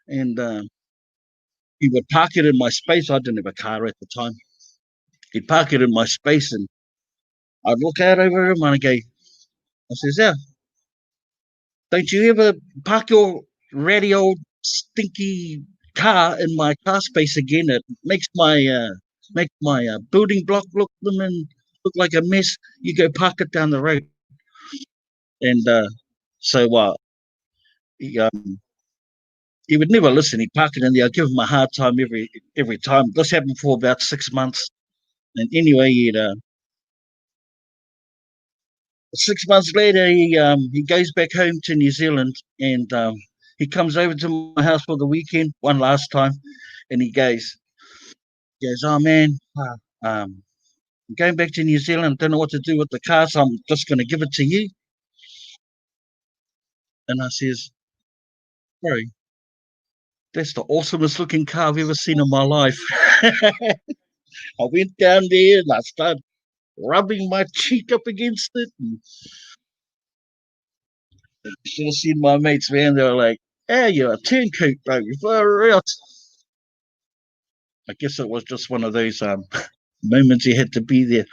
And he would park it in my space. I didn't have a car at the time. He'd park it in my space, and I'd look out over him and I says, yeah, don't you ever park your ratty old stinky car in my car space again? It makes my building block look like a mess. You go park it down the road. And so he would never listen. He'd park it in there. I'd give him a hard time every time. This happened for about 6 months. And anyway, 6 months later, he goes back home to New Zealand, and he comes over to my house for the weekend one last time, and he goes, oh man, I'm going back to New Zealand. Don't know what to do with the car, so I'm just going to give it to you. And I says, bro, that's the awesomest looking car I've ever seen in my life. I went down there and I started rubbing my cheek up against it. And you should have seen my mates, man. They were like, hey, you're a turncoat, bro. You're far out. I guess it was just one of those moments you had to be there.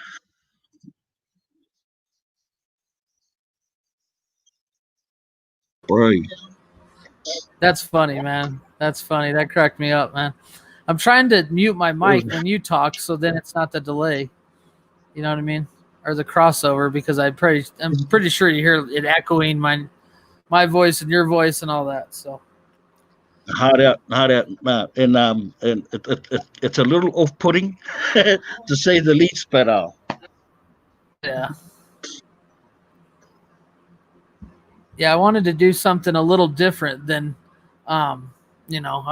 Bro. That's funny, man. That's funny. That cracked me up, man. I'm trying to mute my mic when you talk, so then it's not the delay. You know what I mean? Or the crossover, because I'm pretty sure you hear it echoing my voice and your voice and all that. So hard out, and it's a little off-putting to say the least, but yeah. I wanted to do something a little different than, I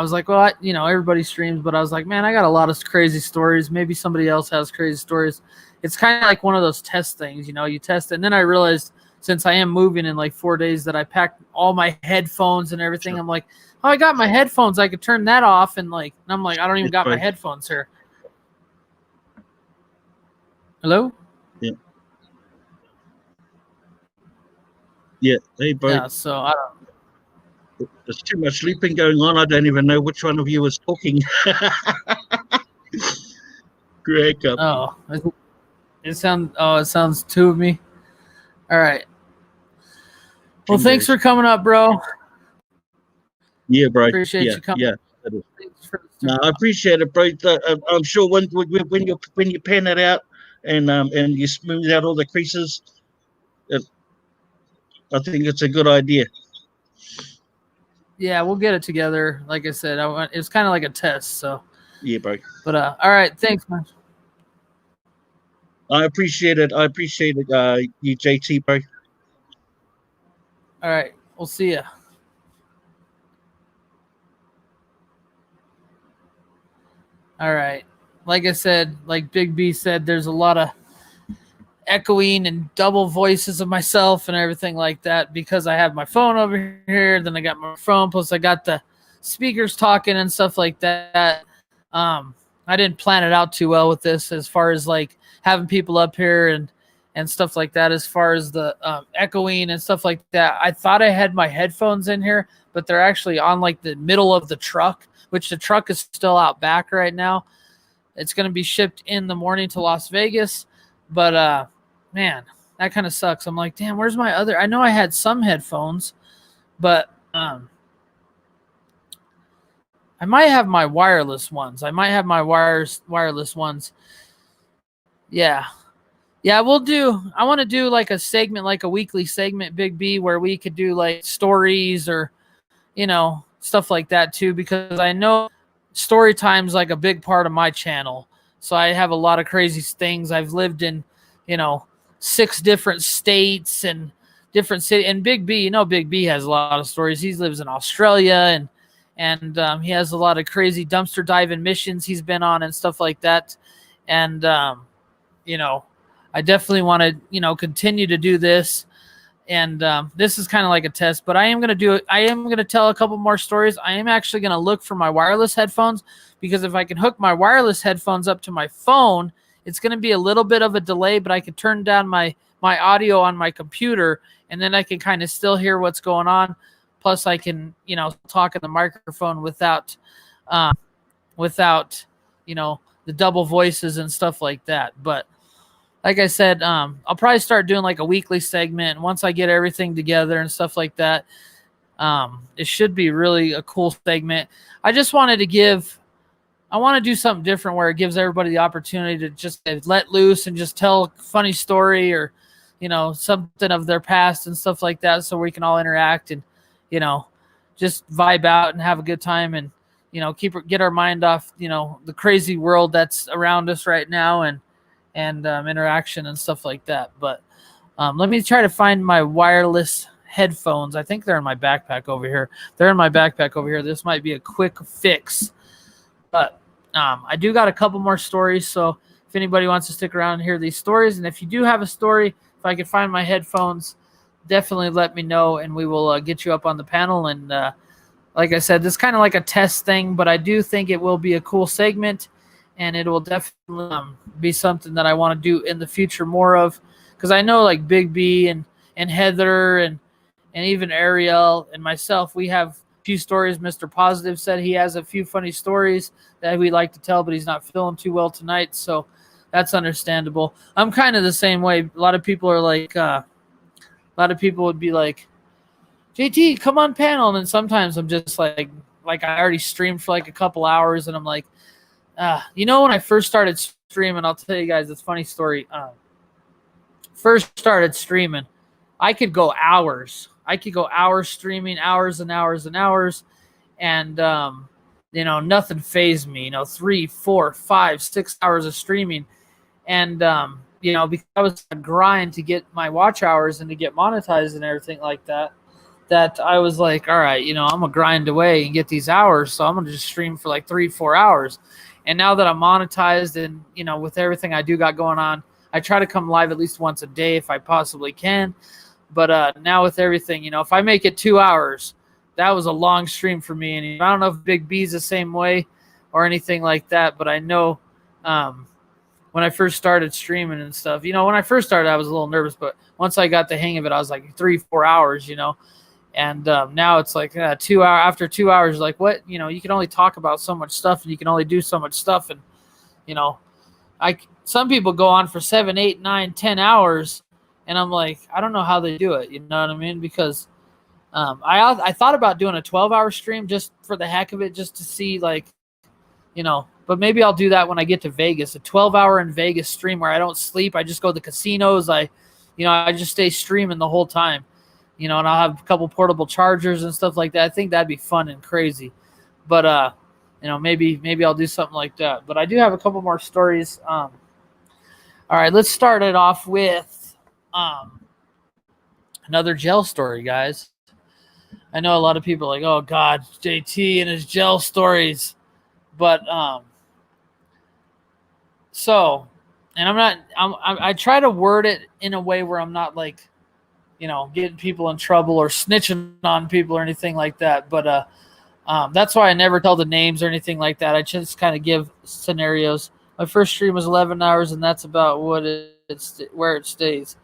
was like, well, everybody streams, but I was like, man, I got a lot of crazy stories. Maybe somebody else has crazy stories. It's kind of like one of those test things, you test it. And then I realized, since I am moving in like 4 days, that I packed all my headphones and everything. Sure. I'm like, oh, I got my headphones. I could turn that off. And I'm like, I don't even got my headphones here. Hello? Yeah. Yeah. Hey, bro. Yeah, so I don't. There's too much sleeping going on. I don't even know which one of you is talking. Crack up. Oh, it sounds two of me. All right. Well, thanks for coming up, bro. Yeah, bro. Appreciate you coming. Yeah. No, I appreciate it, bro. I'm sure when you pan it out and you smooth out all the creases, I think it's a good idea. Yeah, we'll get it together. Like I said, it's kind of like a test. So. Yeah, bro. But all right, thanks, man. I appreciate it. You, JT, bro. All right, we'll see ya. All right. Like I said, like Big B said, there's a lot of echoing and double voices of myself and everything like that because I have my phone over here, then I got my phone, plus I got the speakers talking and stuff like that. I didn't plan it out too well with this as far as like having people up here and stuff like that, as far as the echoing and stuff like that. I thought I had my headphones in here, but they're actually on like the middle of the truck, which the truck is still out back right now. It's going to be shipped in the morning to Las Vegas, but man, that kind of sucks. I'm like, damn, where's my other? I know I had some headphones, but I might have my wireless ones. I wireless ones. Yeah, I want to do like a segment, like a weekly segment, Big B, where we could do like stories or, stuff like that too, because I know story time's like a big part of my channel. So I have a lot of crazy things. I've lived in, 6 different states and different cities. And Big B, Big B has a lot of stories. He lives in Australia, and he has a lot of crazy dumpster diving missions he's been on and stuff like that. And I definitely want to, continue to do this. And this is kind of like a test, but I am going to do it. I am going to tell a couple more stories. I am actually going to look for my wireless headphones, because if I can hook my wireless headphones up to my phone, it's going to be a little bit of a delay, but I can turn down my audio on my computer, and then I can kind of still hear what's going on. Plus I can, talk in the microphone without, the double voices and stuff like that. But like I said, I'll probably start doing like a weekly segment once I get everything together and stuff like that. It should be really a cool segment. I just wanted to I want to do something different where it gives everybody the opportunity to just let loose and just tell a funny story or, something of their past and stuff like that, so we can all interact and, just vibe out and have a good time and, get our mind off, the crazy world that's around us right now and interaction and stuff like that. But let me try to find my wireless headphones. I think they're in my backpack over here. This might be a quick fix. But I do got a couple more stories, so if anybody wants to stick around and hear these stories, and if you do have a story, if I can find my headphones, definitely let me know, and we will get you up on the panel. And like I said, this is kind of like a test thing, but I do think it will be a cool segment. And it will definitely be something that I want to do in the future more of, because I know like Big B and Heather and even Ariel and myself, we have a few stories. Mr. Positive said he has a few funny stories that we'd like to tell, but he's not feeling too well tonight, so that's understandable. I'm kind of the same way. A lot of people are like, a lot of people would be like, JT, come on panel, and then sometimes I'm just like I already streamed for like a couple hours, and I'm like, when I first started streaming, I'll tell you guys this funny story. First started streaming, I could go hours. Streaming, hours and hours and hours. And, nothing fazed me, 3, 4, 5, 6 hours of streaming. And, because I was a grind to get my watch hours and to get monetized and everything like that, that I was like, all right, I'm going to grind away and get these hours. So I'm going to just stream for like 3, 4 hours. And now that I'm monetized and, with everything I do got going on, I try to come live at least once a day if I possibly can. But now with everything, if I make it 2 hours, that was a long stream for me. And I don't know if Big B's the same way or anything like that, but I know when I first started streaming and stuff, when I first started, I was a little nervous, but once I got the hang of it, I was like 3, 4 hours, And now it's like 2 hours. After 2 hours, like what? You can only talk about so much stuff, and you can only do so much stuff. And some people go on for 7, 8, 9, 10 hours, and I'm like, I don't know how they do it. You know what I mean? Because I thought about doing a 12-hour stream just for the heck of it, just to see But maybe I'll do that when I get to Vegas. A 12-hour in Vegas stream where I don't sleep. I just go to the casinos. I just stay streaming the whole time. And I'll have a couple portable chargers and stuff like that. I think that'd be fun and crazy. But, maybe I'll do something like that. But I do have a couple more stories. All right, let's start it off with another gel story, guys. I know a lot of people are like, oh, God, JT and his gel stories. But, I try to word it in a way where I'm not like, getting people in trouble or snitching on people or anything like that. But that's why I never tell the names or anything like that. I just kind of give scenarios. My first stream was 11 hours, and that's about where it stays.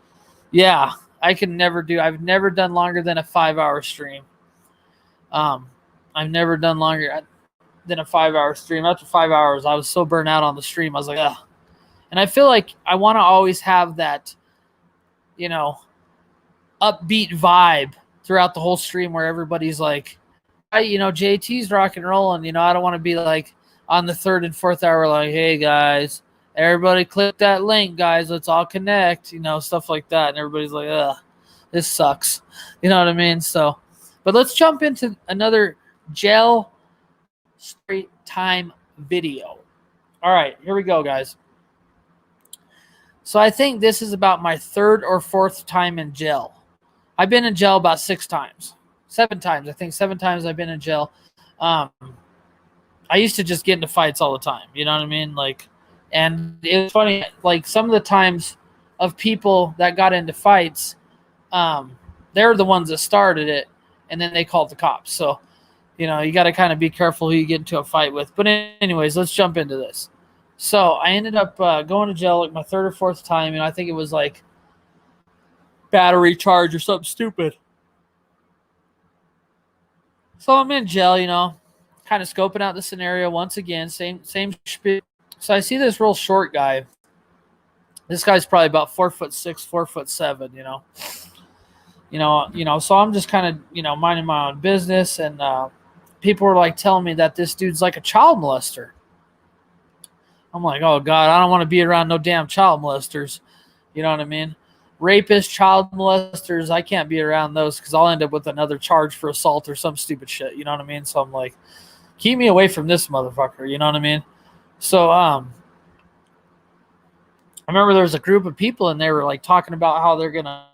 Yeah, I've never done longer than a 5-hour stream. I've never done longer than a 5-hour stream. After 5 hours, I was so burnt out on the stream. I was like, ugh. And I feel like I want to always have that, upbeat vibe throughout the whole stream where everybody's like, JT's rock and rolling. I don't want to be like on the 3rd and 4th hour, like, hey guys, everybody click that link, guys, let's all connect, stuff like that. And everybody's like, ugh, this sucks. You know what I mean? So, but let's jump into another gel story time video. All right, here we go, guys. So I think this is about my third or fourth time in jail. I've been in jail about 6 times. 7 times. I think 7 times I've been in jail. I used to just get into fights all the time. You know what I mean? Like, and it was funny, like some of the times of people that got into fights, they're the ones that started it, and then they called the cops. So, you know, you got to kind of be careful who you get into a fight with. But anyways, let's jump into this. So I ended up going to jail like my 3rd or 4th time, and I think it was like battery charge or something stupid. So I'm in jail, you know, kind of scoping out the scenario once again, same shit. So I see this real short guy. This guy's probably about 4'6", 4'7", you know. So I'm just kind of, you know, minding my own business, and people were like telling me that this dude's like a child molester. I'm like, oh God, I don't want to be around no damn child molesters. You know what I mean? Rapists, child molesters, I can't be around those because I'll end up with another charge for assault or some stupid shit. You know what I mean? So I'm like, keep me away from this motherfucker. You know what I mean? So I remember there was a group of people and they were like talking about how they're gonna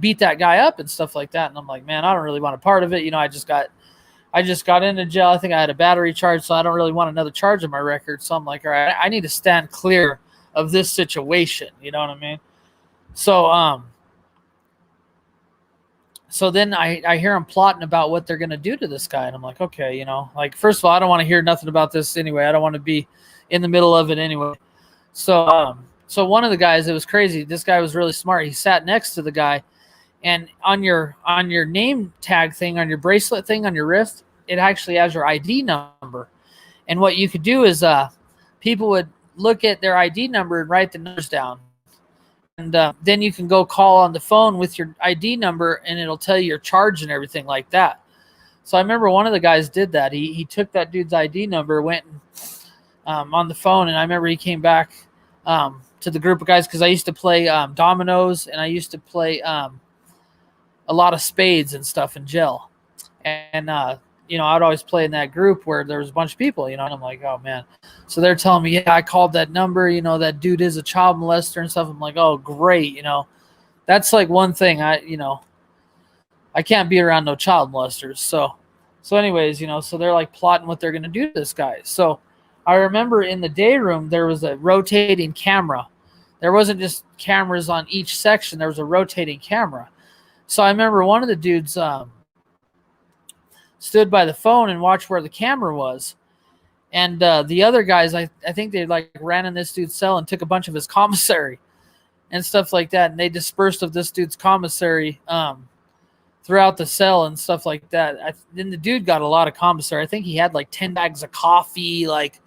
beat that guy up and stuff like that. And I'm like, man, I don't really want a part of it. You know, I just got into jail. I think I had a battery charge, so I don't really want another charge on my record. So I'm like, all right, I need to stand clear of this situation. You know what I mean? So so then I hear them plotting about what they're going to do to this guy. And I'm like, okay, you know, like, first of all, I don't want to hear nothing about this anyway. I don't want to be in the middle of it anyway. So so one of the guys, it was crazy. This guy was really smart. He sat next to the guy, and on your name tag thing, on your bracelet thing, on your wrist, it actually has your ID number. And what you could do is people would look at their ID number and write the numbers down. And then you can go call on the phone with your ID number, and it'll tell you your charge and everything like that. So I remember one of the guys did that. He took that dude's ID number, went on the phone, and I remember he came back to the group of guys because I used to play dominoes, and I used to play a lot of spades and stuff in jail. And you know, I'd always play in that group where there was a bunch of people, you know, and I'm like, oh man. So they're telling me, yeah, I called that number, you know, that dude is a child molester and stuff. I'm like, oh great, you know. That's like one thing I can't be around no child molesters. So anyways, you know, so they're like plotting what they're gonna do to this guy. So I remember in the day room there was a rotating camera. There wasn't just cameras on each section, there was a rotating camera. So I remember one of the dudes stood by the phone and watched where the camera was. And the other guys, I think they like ran in this dude's cell and took a bunch of his commissary and stuff like that. And they dispersed of this dude's commissary throughout the cell and stuff like that. Then the dude got a lot of commissary. I think he had like 10 bags of coffee, like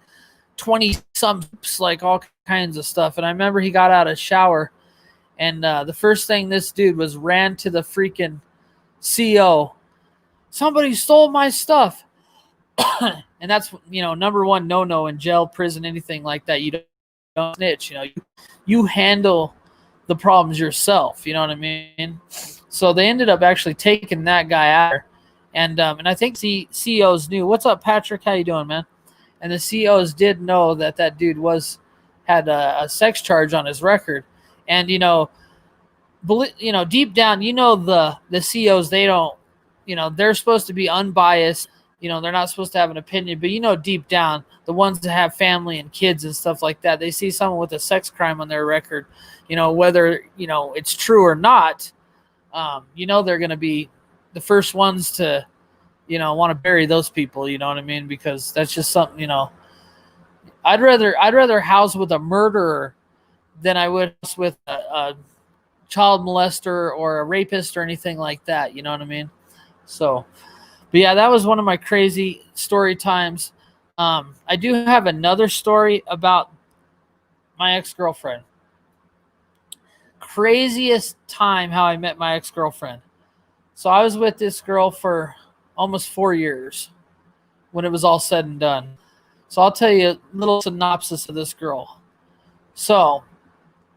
20 some, like all kinds of stuff. And I remember he got out of the shower, and the first thing this dude was ran to the freaking CO. Somebody stole my stuff. And that's, you know, number one no in jail, prison, anything like that. You don't snitch, you know. You handle the problems yourself, you know what I mean? So they ended up actually taking that guy out. And I think the CEOs knew. What's up, Patrick? How you doing, man? And the CEOs did know that dude had a sex charge on his record. And, you know, deep down, you know, the CEOs, they don't, you know, they're supposed to be unbiased. You know, they're not supposed to have an opinion. But, you know, deep down, the ones that have family and kids and stuff like that, they see someone with a sex crime on their record, you know, whether, you know, it's true or not, you know, they're going to be the first ones to, you know, want to bury those people. You know what I mean? Because that's just something, you know, I'd rather house with a murderer than I would house with a child molester or a rapist or anything like that. You know what I mean? So, but yeah, that was one of my crazy story times. I do have another story about my ex-girlfriend. Craziest time how I met my ex-girlfriend. So I was with this girl for almost 4 years when it was all said and done. So I'll tell you a little synopsis of this girl. So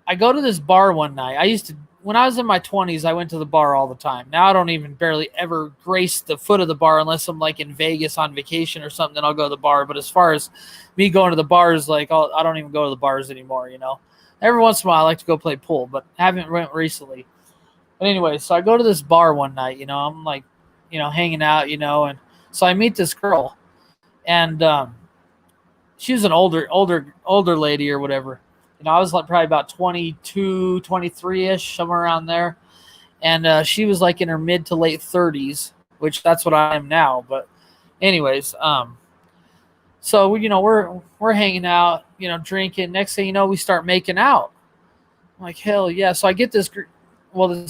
I go to this bar one night. I used to, when I was in my 20s, I went to the bar all the time. Now I don't even barely ever grace the foot of the bar unless I'm like in Vegas on vacation or something. Then I'll go to the bar. But as far as me going to the bars, like I don't even go to the bars anymore. You know, every once in a while I like to go play pool, but haven't went recently. But anyway, so I go to this bar one night. You know, I'm like, you know, hanging out. You know, and so I meet this girl, and she was an older lady or whatever. You know, I was like probably about 22, 23-ish, somewhere around there. And she was like in her mid to late 30s, which that's what I am now. But anyways, so, you know, we're hanging out, you know, drinking. Next thing you know, we start making out. I'm like, hell yeah. So I get this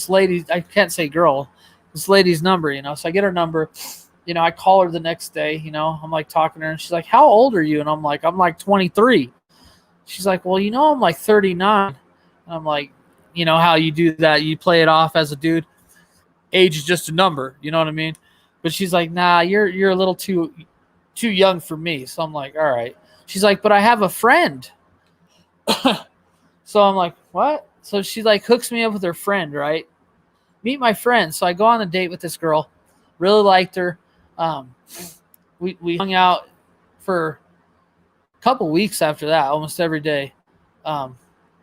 lady, I can't say girl, this lady's number, you know. So I get her number. You know, I call her the next day, you know. I'm like talking to her, and she's like, how old are you? And I'm like 23. She's like, well, you know, I'm like 39. And I'm like, you know how you do that. You play it off as a dude. Age is just a number. You know what I mean? But she's like, nah, you're a little too young for me. So I'm like, all right. She's like, but I have a friend. So I'm like, what? So she like hooks me up with her friend, right? Meet my friend. So I go on a date with this girl. Really liked her. We hung out for couple weeks after that, almost every day.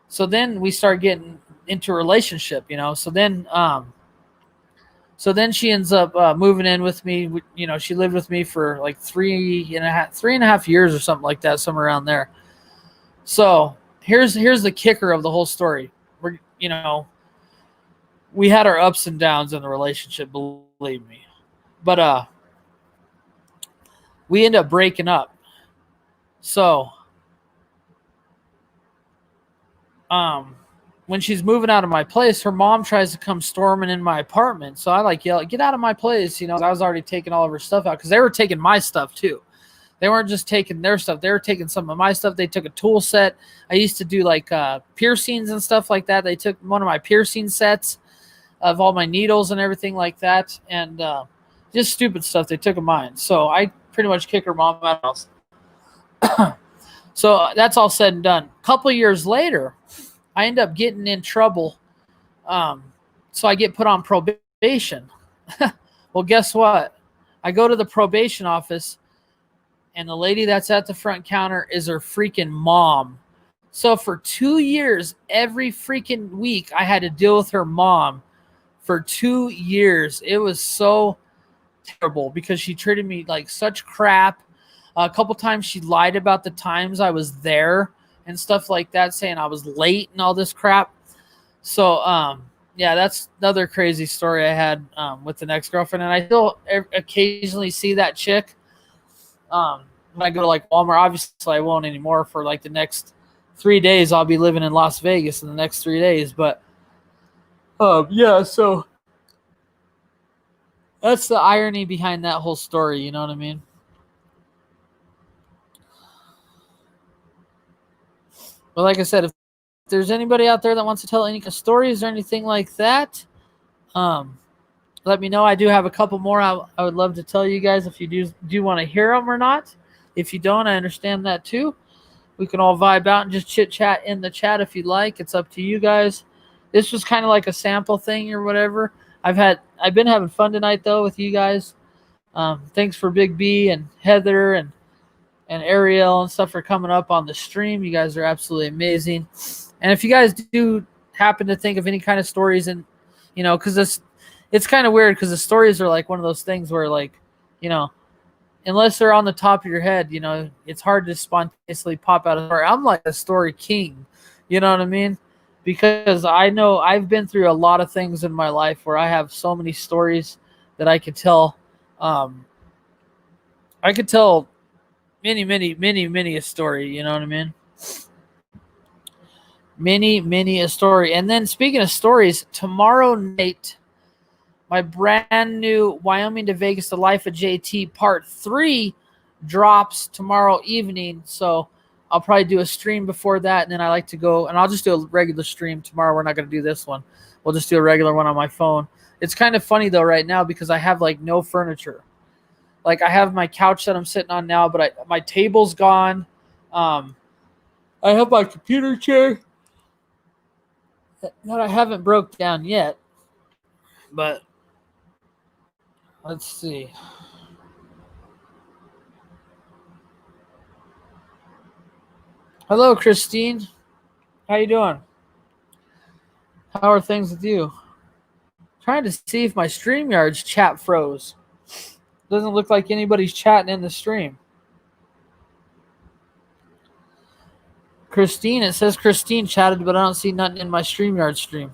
So then we start getting into a relationship, you know. So then she ends up moving in with me. You know, she lived with me for like 3.5 years or something like that, somewhere around there. So here's the kicker of the whole story. You know, we had our ups and downs in the relationship, believe me, but we end up breaking up. So, when she's moving out of my place, her mom tries to come storming in my apartment. So I like yell, get out of my place. You know, I was already taking all of her stuff out because they were taking my stuff too. They weren't just taking their stuff. They were taking some of my stuff. They took a tool set. I used to do like piercings and stuff like that. They took one of my piercing sets of all my needles and everything like that. And just stupid stuff. They took of mine. So I pretty much kick her mom out of the house. So that's all said and done. A couple of years later, I end up getting in trouble. So I get put on probation. Well, guess what? I go to the probation office, and the lady that's at the front counter is her freaking mom. So for 2 years, every freaking week, I had to deal with her mom for 2 years. It was so terrible because she treated me like such crap. A couple times she lied about the times I was there and stuff like that, saying I was late and all this crap. So, yeah, that's another crazy story I had with the next girlfriend. And I still occasionally see that chick when I go to like Walmart. Obviously, I won't anymore for like the next 3 days. I'll be living in Las Vegas in the next 3 days. But, yeah, so that's the irony behind that whole story. You know what I mean? But like I said, if there's anybody out there that wants to tell any stories or anything like that, let me know. I do have a couple more I would love to tell you guys if you do want to hear them or not. If you don't, I understand that too. We can all vibe out and just chit-chat in the chat if you like. It's up to you guys. This was kind of like a sample thing or whatever. I've been having fun tonight, though, with you guys. Thanks for Big B and Heather and Ariel and stuff for coming up on the stream. You guys are absolutely amazing. And if you guys do happen to think of any kind of stories, and you know, because it's kind of weird because the stories are like one of those things where, like, you know, unless they're on the top of your head, you know, it's hard to spontaneously pop out a story. I'm like a story king, you know what I mean? Because I know I've been through a lot of things in my life where I have so many stories that I could tell. I could tell many a story, you know what I mean? Many a story. And then speaking of stories, tomorrow night, my brand new Wyoming to Vegas, The Life of JT Part 3 drops tomorrow evening. So I'll probably do a stream before that. And then I like to go, and I'll just do a regular stream tomorrow. We're not going to do this one. We'll just do a regular one on my phone. It's kind of funny, though, right now because I have, like, no furniture. Like, I have my couch that I'm sitting on now, but my table's gone. I have my computer chair. that I haven't broke down yet. But let's see. Hello, Christine. How you doing? How are things with you? Trying to see if my StreamYard's chat froze. Doesn't look like anybody's chatting in the stream. Christine, it says Christine chatted, but I don't see nothing in my StreamYard stream.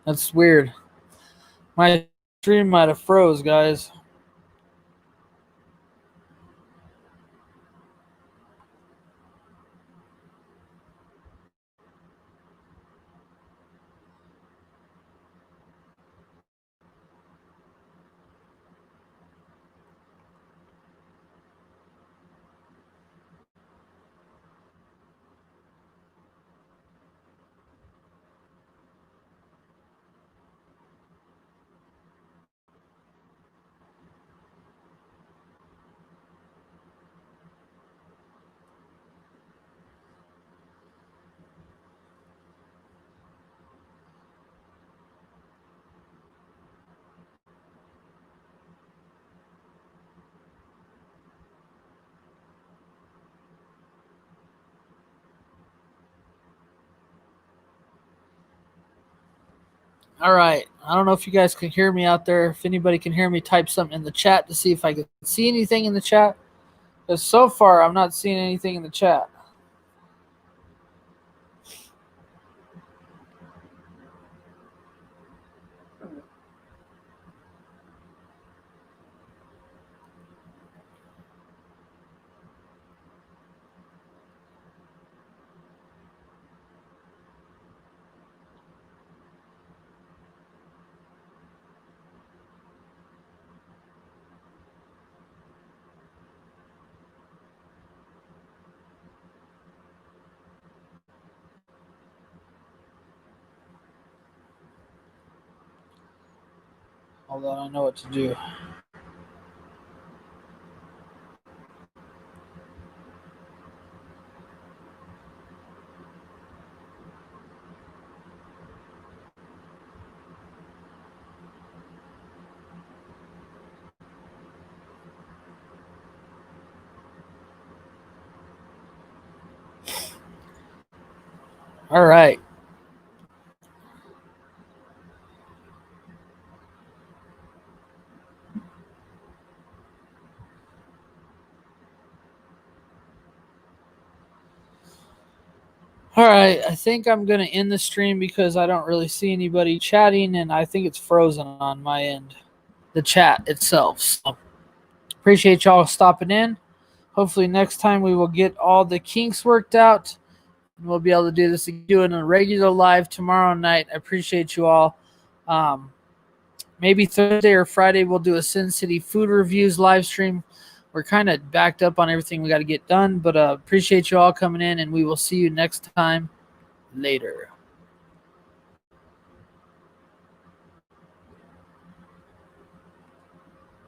That's weird. My stream might have froze, guys. All right. I don't know if you guys can hear me out there. If anybody can hear me, type something in the chat to see if I can see anything in the chat. Because so far, I'm not seeing anything in the chat. Hold on, I know what to do. All right. All right, I think I'm going to end the stream because I don't really see anybody chatting, and I think it's frozen on my end, the chat itself. So, appreciate y'all stopping in. Hopefully next time we will get all the kinks worked out, and we'll be able to do this doing a regular live tomorrow night. I appreciate you all. Maybe Thursday or Friday we'll do a Sin City food reviews live stream. We're kind of backed up on everything we got to get done, but appreciate you all coming in, and we will see you next time. Later.